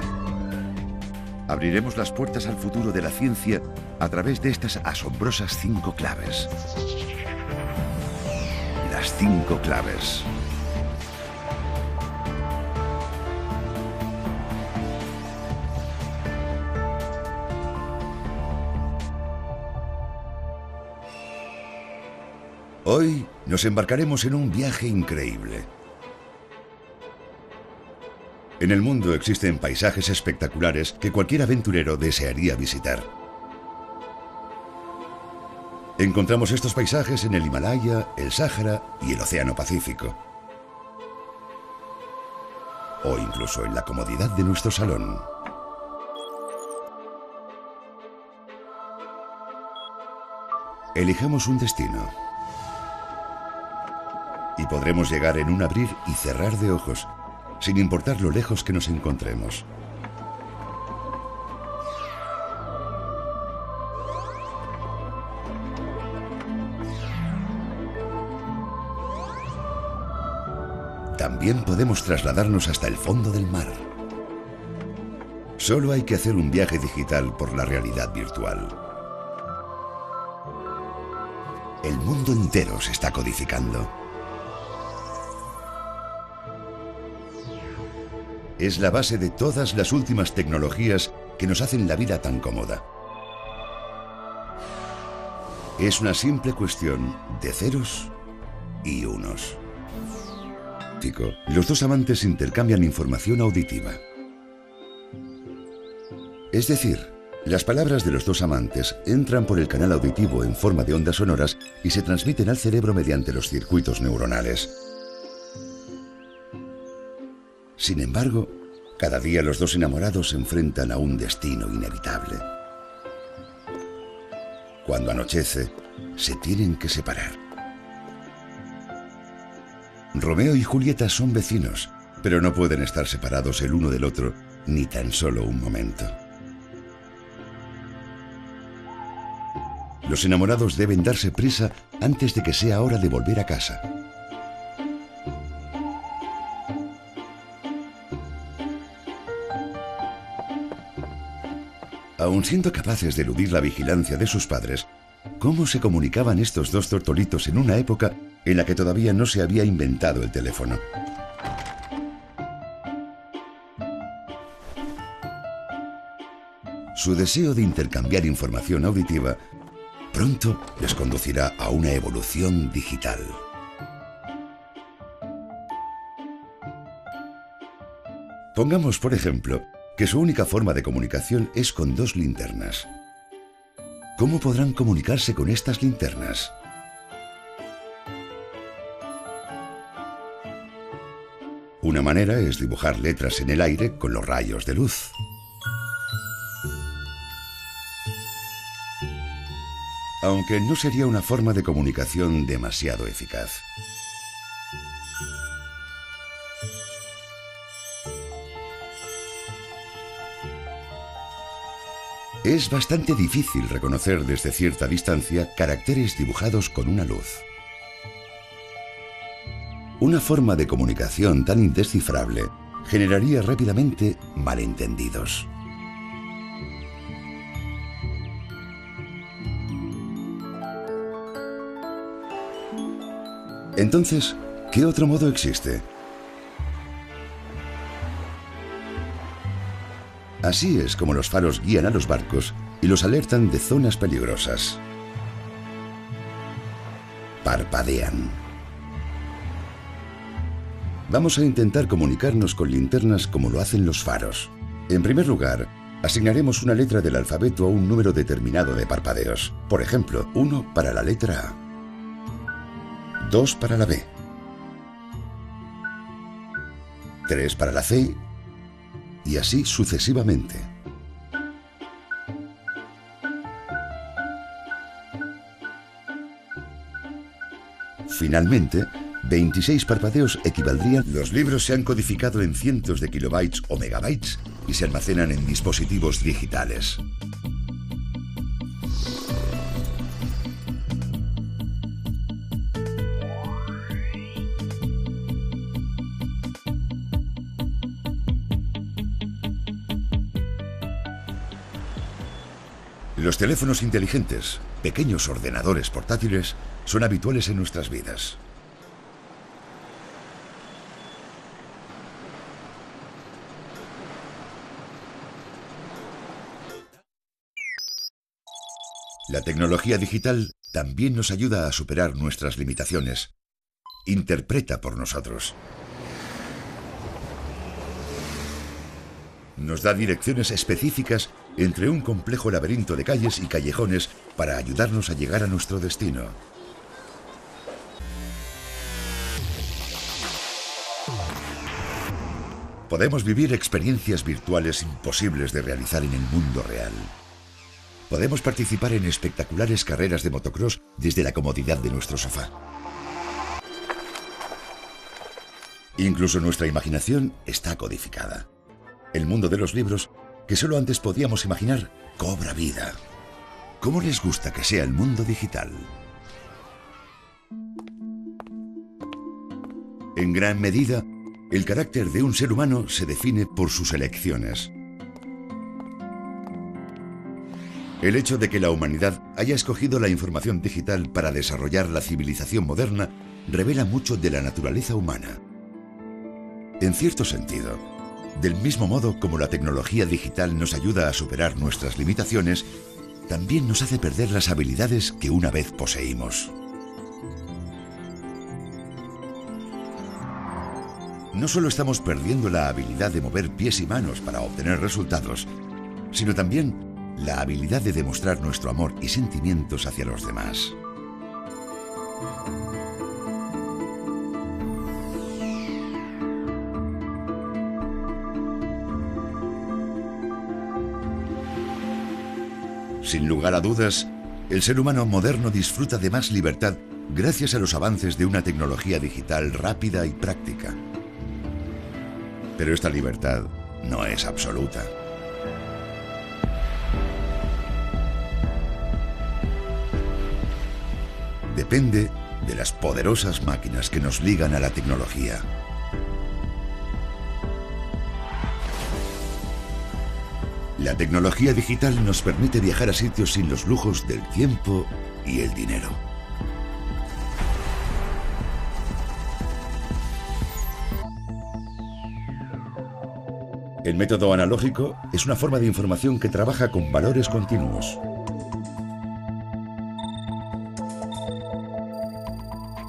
Abriremos las puertas al futuro de la ciencia a través de estas asombrosas 5 claves. Las 5 claves. Hoy nos embarcaremos en un viaje increíble. En el mundo existen paisajes espectaculares que cualquier aventurero desearía visitar. Encontramos estos paisajes en el Himalaya, el Sáhara y el Océano Pacífico. o incluso en la comodidad de nuestro salón. Elijamos un destino y podremos llegar en un abrir y cerrar de ojos, sin importar lo lejos que nos encontremos. También podemos trasladarnos hasta el fondo del mar. Solo hay que hacer un viaje digital por la realidad virtual. El mundo entero se está codificando. Es la base de todas las últimas tecnologías que nos hacen la vida tan cómoda. Es una simple cuestión de ceros y unos. Los dos amantes intercambian información auditiva. Es decir, las palabras de los dos amantes entran por el canal auditivo en forma de ondas sonoras y se transmiten al cerebro mediante los circuitos neuronales. Sin embargo, cada día los dos enamorados se enfrentan a un destino inevitable. Cuando anochece, se tienen que separar. Romeo y Julieta son vecinos, pero no pueden estar separados el uno del otro ni tan solo un momento. Los enamorados deben darse prisa antes de que sea hora de volver a casa. Aun siendo capaces de eludir la vigilancia de sus padres, ¿cómo se comunicaban estos dos tortolitos en una época en la que todavía no se había inventado el teléfono? Su deseo de intercambiar información auditiva pronto les conducirá a una evolución digital. Pongamos, por ejemplo, que su única forma de comunicación es con dos linternas. ¿Cómo podrán comunicarse con estas linternas? Una manera es dibujar letras en el aire con los rayos de luz. Aunque no sería una forma de comunicación demasiado eficaz. Es bastante difícil reconocer desde cierta distancia caracteres dibujados con una luz. Una forma de comunicación tan indescifrable generaría rápidamente malentendidos. Entonces, ¿qué otro modo existe? Así es como los faros guían a los barcos y los alertan de zonas peligrosas. Parpadean. Vamos a intentar comunicarnos con linternas como lo hacen los faros. En primer lugar, asignaremos una letra del alfabeto a un número determinado de parpadeos. Por ejemplo, 1 para la letra A, 2 para la B, 3 para la C y así sucesivamente. Finalmente, 26 parpadeos equivaldrían. Los libros se han codificado en cientos de kilobytes o megabytes y se almacenan en dispositivos digitales. Los teléfonos inteligentes, pequeños ordenadores portátiles, son habituales en nuestras vidas. La tecnología digital también nos ayuda a superar nuestras limitaciones. Interpreta por nosotros. Nos da direcciones específicas entre un complejo laberinto de calles y callejones para ayudarnos a llegar a nuestro destino. Podemos vivir experiencias virtuales imposibles de realizar en el mundo real. Podemos participar en espectaculares carreras de motocross desde la comodidad de nuestro sofá. Incluso nuestra imaginación está codificada. El mundo de los libros, que solo antes podíamos imaginar, cobra vida. ¿Cómo les gusta que sea el mundo digital? En gran medida, el carácter de un ser humano se define por sus elecciones. El hecho de que la humanidad haya escogido la información digital para desarrollar la civilización moderna revela mucho de la naturaleza humana. En cierto sentido, del mismo modo como la tecnología digital nos ayuda a superar nuestras limitaciones, también nos hace perder las habilidades que una vez poseímos. No solo estamos perdiendo la habilidad de mover pies y manos para obtener resultados, sino también la habilidad de demostrar nuestro amor y sentimientos hacia los demás. Sin lugar a dudas, el ser humano moderno disfruta de más libertad gracias a los avances de una tecnología digital rápida y práctica. Pero esta libertad no es absoluta. Depende de las poderosas máquinas que nos ligan a la tecnología. La tecnología digital nos permite viajar a sitios sin los lujos del tiempo y el dinero. El método analógico es una forma de información que trabaja con valores continuos.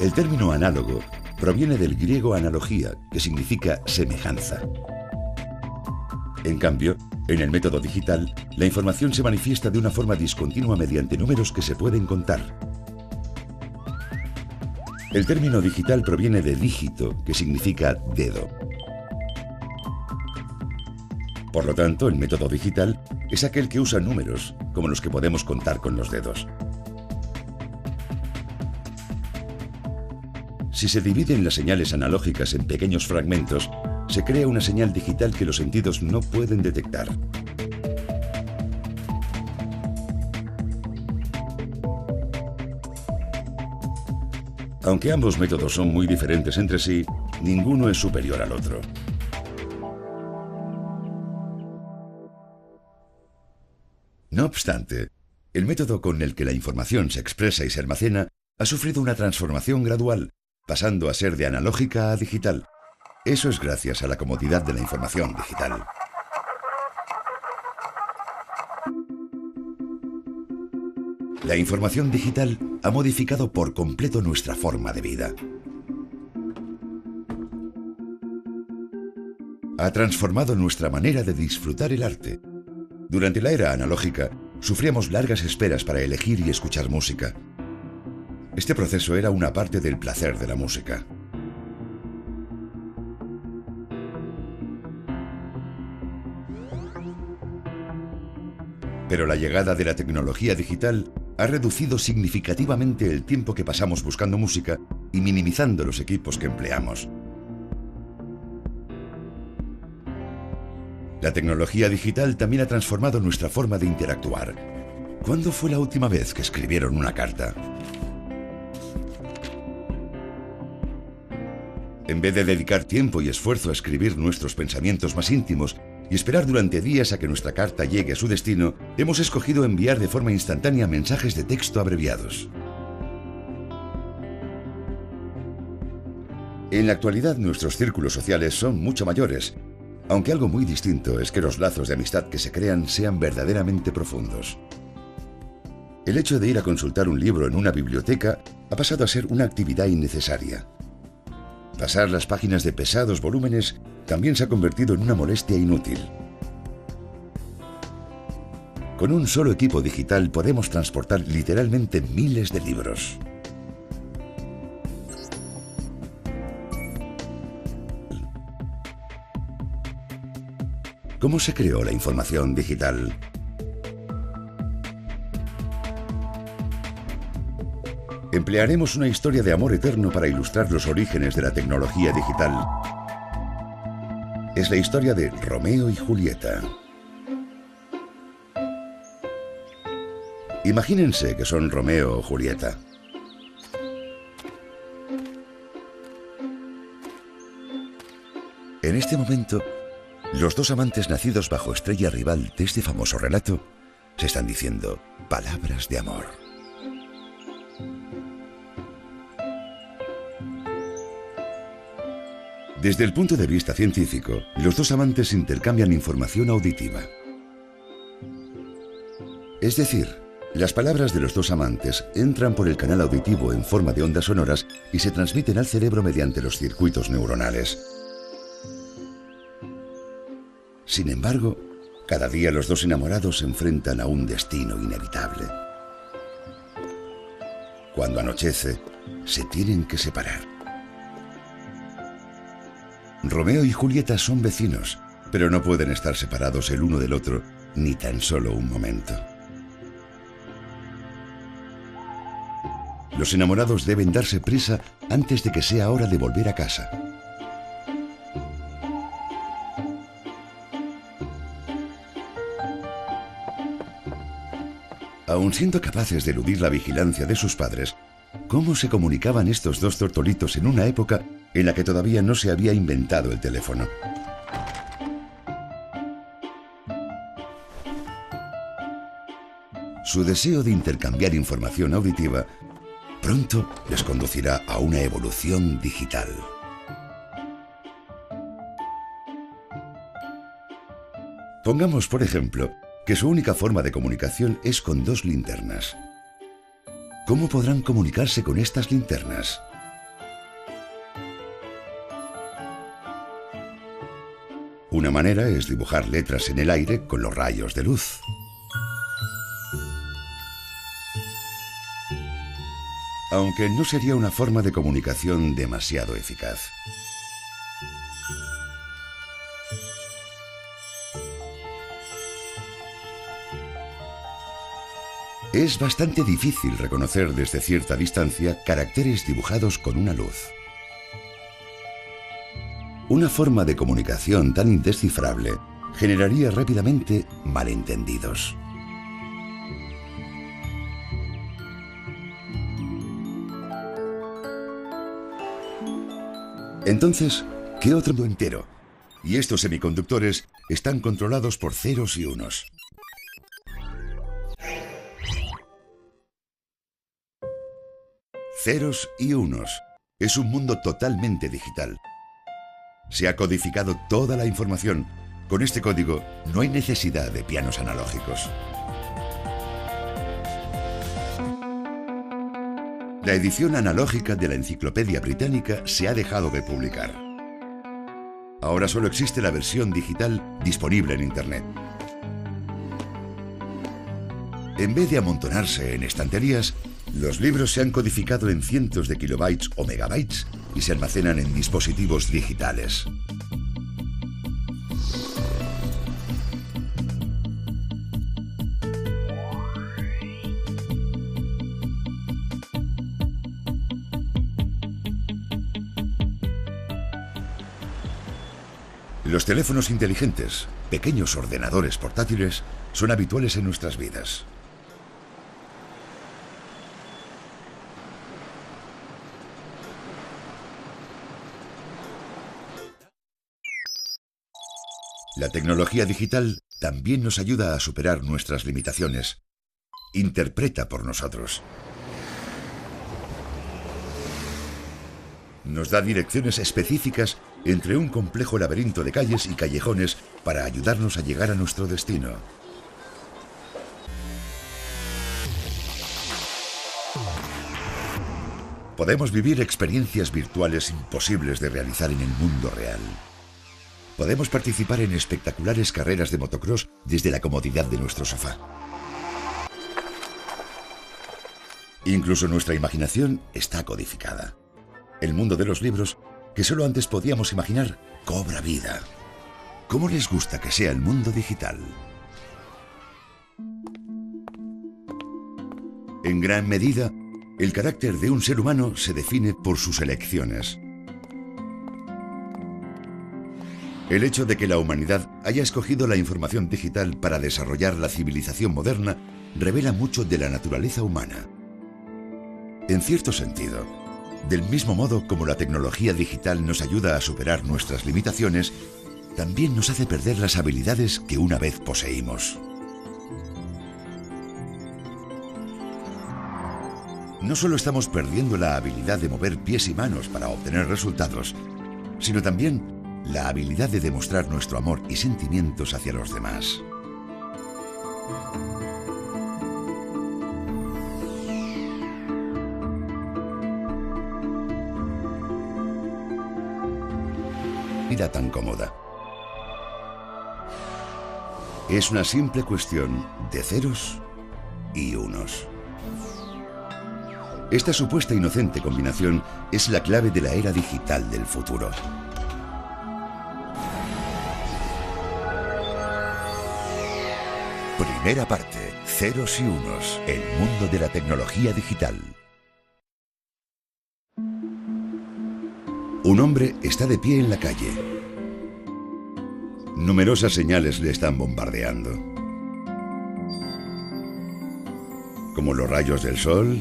El término análogo proviene del griego analogía, que significa semejanza. En cambio, en el método digital, la información se manifiesta de una forma discontinua mediante números que se pueden contar. El término digital proviene de dígito, que significa dedo. Por lo tanto, el método digital es aquel que usa números, como los que podemos contar con los dedos. Si se dividen las señales analógicas en pequeños fragmentos, se crea una señal digital que los sentidos no pueden detectar. Aunque ambos métodos son muy diferentes entre sí, ninguno es superior al otro. No obstante, el método con el que la información se expresa y se almacena ha sufrido una transformación gradual, pasando a ser de analógica a digital. Eso es gracias a la comodidad de la información digital. La información digital ha modificado por completo nuestra forma de vida. Ha transformado nuestra manera de disfrutar el arte. Durante la era analógica, sufríamos largas esperas para elegir y escuchar música. Este proceso era una parte del placer de la música. Pero la llegada de la tecnología digital ha reducido significativamente el tiempo que pasamos buscando música y minimizando los equipos que empleamos. La tecnología digital también ha transformado nuestra forma de interactuar. ¿Cuándo fue la última vez que escribieron una carta? En vez de dedicar tiempo y esfuerzo a escribir nuestros pensamientos más íntimos y esperar durante días a que nuestra carta llegue a su destino, hemos escogido enviar de forma instantánea mensajes de texto abreviados. En la actualidad, nuestros círculos sociales son mucho mayores, aunque algo muy distinto es que los lazos de amistad que se crean sean verdaderamente profundos. El hecho de ir a consultar un libro en una biblioteca ha pasado a ser una actividad innecesaria. Pasar las páginas de pesados volúmenes también se ha convertido en una molestia inútil. Con un solo equipo digital podemos transportar literalmente miles de libros. ¿Cómo se creó la información digital? Emplearemos una historia de amor eterno para ilustrar los orígenes de la tecnología digital. Es la historia de Romeo y Julieta. Imagínense que son Romeo o Julieta. En este momento, los dos amantes nacidos bajo estrella rival de este famoso relato se están diciendo palabras de amor. Desde el punto de vista científico, los dos amantes intercambian información auditiva. Es decir, las palabras de los dos amantes entran por el canal auditivo en forma de ondas sonoras y se transmiten al cerebro mediante los circuitos neuronales. Sin embargo, cada día los dos enamorados se enfrentan a un destino inevitable. Cuando anochece, se tienen que separar. Romeo y Julieta son vecinos, pero no pueden estar separados el uno del otro ni tan solo un momento. Los enamorados deben darse prisa antes de que sea hora de volver a casa. Aun siendo capaces de eludir la vigilancia de sus padres, ¿cómo se comunicaban estos dos tortolitos en una época en la que todavía no se había inventado el teléfono? Su deseo de intercambiar información auditiva pronto les conducirá a una evolución digital. Pongamos, por ejemplo, que su única forma de comunicación es con dos linternas. ¿Cómo podrán comunicarse con estas linternas? Una manera es dibujar letras en el aire con los rayos de luz. Aunque no sería una forma de comunicación demasiado eficaz. Es bastante difícil reconocer desde cierta distancia caracteres dibujados con una luz. Una forma de comunicación tan indescifrable generaría rápidamente malentendidos. Entonces, ¿qué otro mundo entero? Y estos semiconductores están controlados por ceros y unos. Ceros y unos. Es un mundo totalmente digital. Se ha codificado toda la información. Con este código no hay necesidad de pianos analógicos. La edición analógica de la Enciclopedia Británica se ha dejado de publicar. Ahora solo existe la versión digital disponible en Internet. En vez de amontonarse en estanterías, los libros se han codificado en cientos de kilobytes o megabytes y se almacenan en dispositivos digitales. Los teléfonos inteligentes, pequeños ordenadores portátiles, son habituales en nuestras vidas. La tecnología digital también nos ayuda a superar nuestras limitaciones. Interpreta por nosotros. Nos da direcciones específicas entre un complejo laberinto de calles y callejones para ayudarnos a llegar a nuestro destino. Podemos vivir experiencias virtuales imposibles de realizar en el mundo real. Podemos participar en espectaculares carreras de motocross desde la comodidad de nuestro sofá. Incluso nuestra imaginación está codificada. El mundo de los libros, que solo antes podíamos imaginar, cobra vida. ¿Cómo les gusta que sea el mundo digital? En gran medida, el carácter de un ser humano se define por sus elecciones. El hecho de que la humanidad haya escogido la información digital para desarrollar la civilización moderna revela mucho de la naturaleza humana. En cierto sentido, del mismo modo como la tecnología digital nos ayuda a superar nuestras limitaciones, también nos hace perder las habilidades que una vez poseímos. No solo estamos perdiendo la habilidad de mover pies y manos para obtener resultados, sino también la habilidad de demostrar nuestro amor y sentimientos hacia los demás. Vida tan cómoda. Es una simple cuestión de ceros y unos. Esta supuesta inocente combinación es la clave de la era digital del futuro. Primera parte, ceros y unos, el mundo de la tecnología digital. Un hombre está de pie en la calle. Numerosas señales le están bombardeando, como los rayos del sol,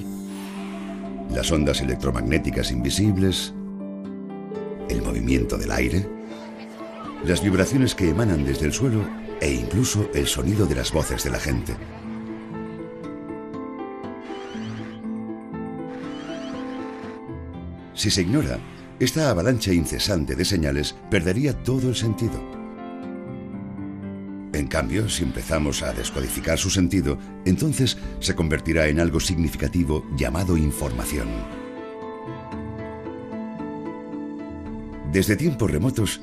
las ondas electromagnéticas invisibles, el movimiento del aire, las vibraciones que emanan desde el suelo e incluso el sonido de las voces de la gente. Si se ignora, esta avalancha incesante de señales perdería todo el sentido. En cambio, si empezamos a descodificar su sentido, entonces se convertirá en algo significativo llamado información. Desde tiempos remotos,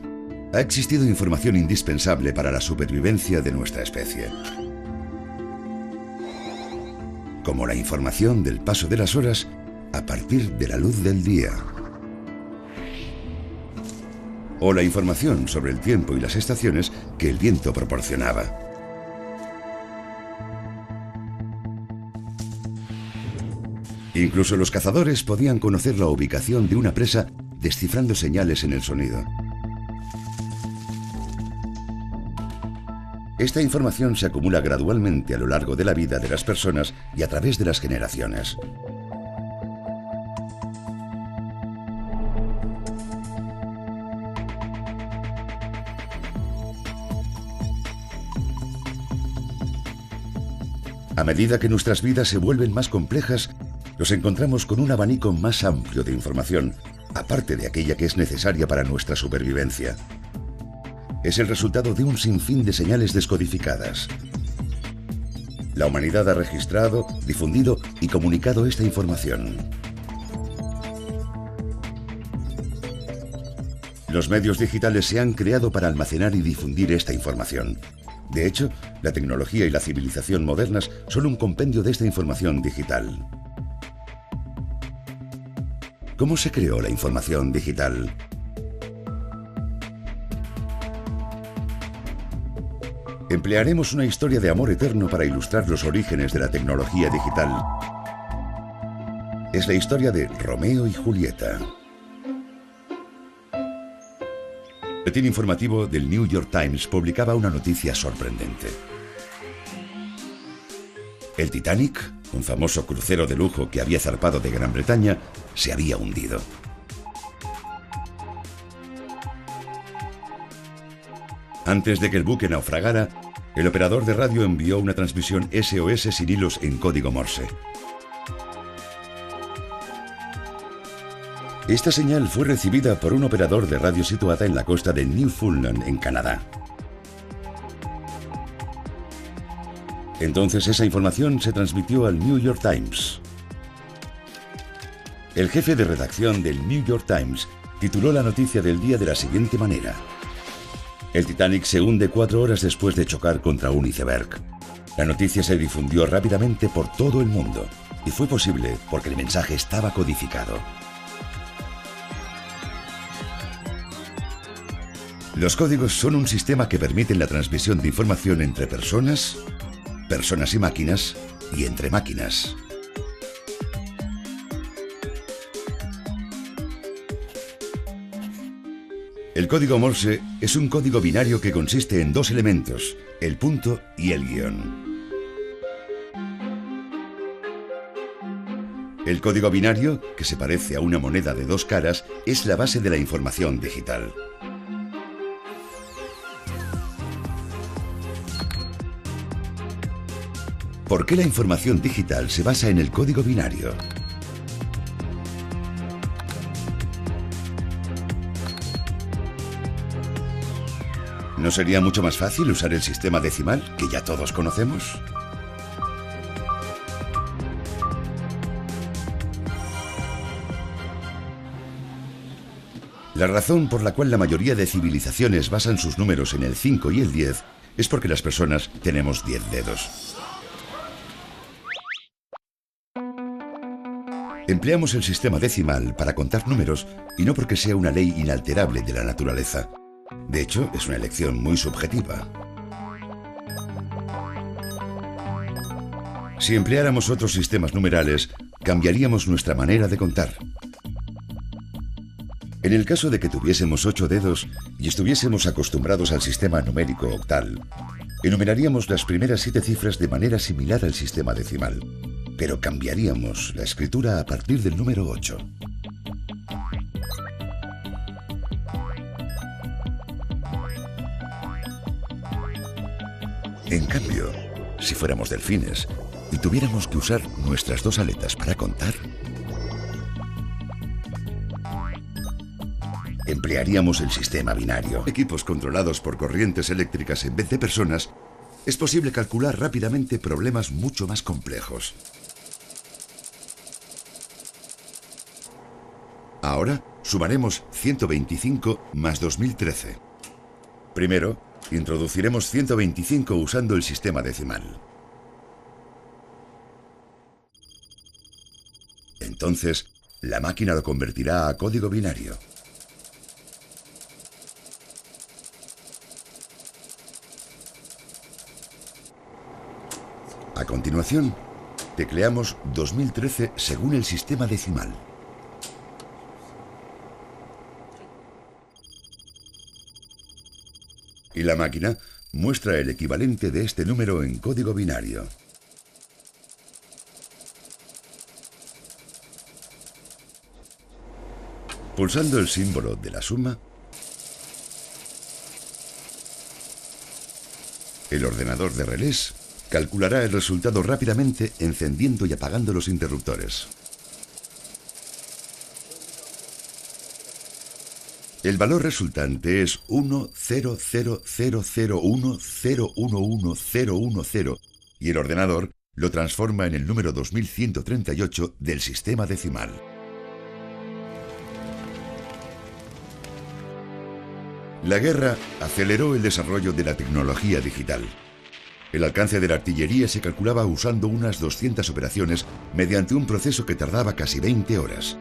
ha existido información indispensable para la supervivencia de nuestra especie. Como la información del paso de las horas a partir de la luz del día. O la información sobre el tiempo y las estaciones que el viento proporcionaba. Incluso los cazadores podían conocer la ubicación de una presa descifrando señales en el sonido. Esta información se acumula gradualmente a lo largo de la vida de las personas y a través de las generaciones. A medida que nuestras vidas se vuelven más complejas, nos encontramos con un abanico más amplio de información, aparte de aquella que es necesaria para nuestra supervivencia. Es el resultado de un sinfín de señales descodificadas. La humanidad ha registrado, difundido y comunicado esta información. Los medios digitales se han creado para almacenar y difundir esta información. De hecho, la tecnología y la civilización modernas son un compendio de esta información digital. ¿Cómo se creó la información digital? Emplearemos una historia de amor eterno para ilustrar los orígenes de la tecnología digital. Es la historia de Romeo y Julieta. El boletín informativo del New York Times publicaba una noticia sorprendente. El Titanic, un famoso crucero de lujo que había zarpado de Gran Bretaña, se había hundido. Antes de que el buque naufragara, el operador de radio envió una transmisión SOS sin hilos en código Morse. Esta señal fue recibida por un operador de radio situada en la costa de Newfoundland, en Canadá. Entonces esa información se transmitió al New York Times. El jefe de redacción del New York Times tituló la noticia del día de la siguiente manera: el Titanic se hunde 4 horas después de chocar contra un iceberg. La noticia se difundió rápidamente por todo el mundo y fue posible porque el mensaje estaba codificado. Los códigos son un sistema que permiten la transmisión de información entre personas, personas y máquinas, y entre máquinas. El código Morse es un código binario que consiste en dos elementos, el punto y el guión. El código binario, que se parece a una moneda de dos caras, es la base de la información digital. ¿Por qué la información digital se basa en el código binario? ¿No sería mucho más fácil usar el sistema decimal, que ya todos conocemos? La razón por la cual la mayoría de civilizaciones basan sus números en el 5 y el 10 es porque las personas tenemos 10 dedos. Empleamos el sistema decimal para contar números y no porque sea una ley inalterable de la naturaleza. De hecho, es una elección muy subjetiva. Si empleáramos otros sistemas numerales, cambiaríamos nuestra manera de contar. En el caso de que tuviésemos 8 dedos y estuviésemos acostumbrados al sistema numérico octal, enumeraríamos las primeras 7 cifras de manera similar al sistema decimal, pero cambiaríamos la escritura a partir del número 8. En cambio, si fuéramos delfines y tuviéramos que usar nuestras dos aletas para contar, emplearíamos el sistema binario. Equipos controlados por corrientes eléctricas en vez de personas, es posible calcular rápidamente problemas mucho más complejos. Ahora sumaremos 125 más 2013. Primero, introduciremos 125 usando el sistema decimal. Entonces, la máquina lo convertirá a código binario. A continuación, tecleamos 2013 según el sistema decimal. Y la máquina muestra el equivalente de este número en código binario. Pulsando el símbolo de la suma, el ordenador de relés calculará el resultado rápidamente encendiendo y apagando los interruptores. El valor resultante es 1000010110010 y el ordenador lo transforma en el número 2138 del sistema decimal. La guerra aceleró el desarrollo de la tecnología digital. El alcance de la artillería se calculaba usando unas 200 operaciones mediante un proceso que tardaba casi 20 horas.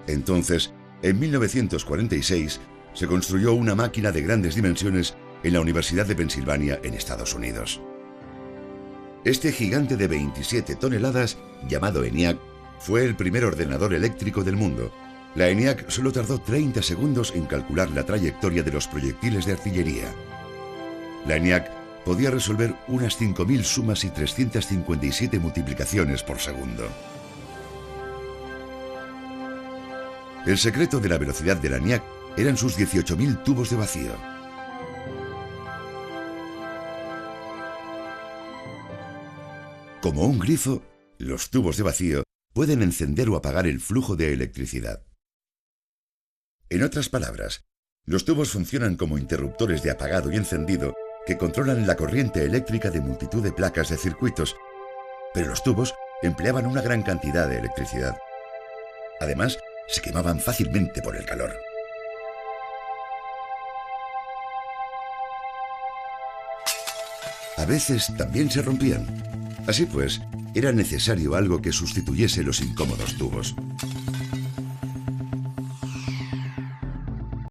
Entonces, en 1946, se construyó una máquina de grandes dimensiones en la Universidad de Pensilvania, en Estados Unidos. Este gigante de 27 toneladas, llamado ENIAC, fue el primer ordenador eléctrico del mundo. La ENIAC solo tardó 30 segundos en calcular la trayectoria de los proyectiles de artillería. La ENIAC podía resolver unas 5.000 sumas y 357 multiplicaciones por segundo. El secreto de la velocidad de la ENIAC eran sus 18.000 tubos de vacío. Como un grifo, los tubos de vacío pueden encender o apagar el flujo de electricidad. En otras palabras, los tubos funcionan como interruptores de apagado y encendido que controlan la corriente eléctrica de multitud de placas de circuitos, pero los tubos empleaban una gran cantidad de electricidad. Además, se quemaban fácilmente por el calor. A veces también se rompían. Así pues, era necesario algo que sustituyese los incómodos tubos.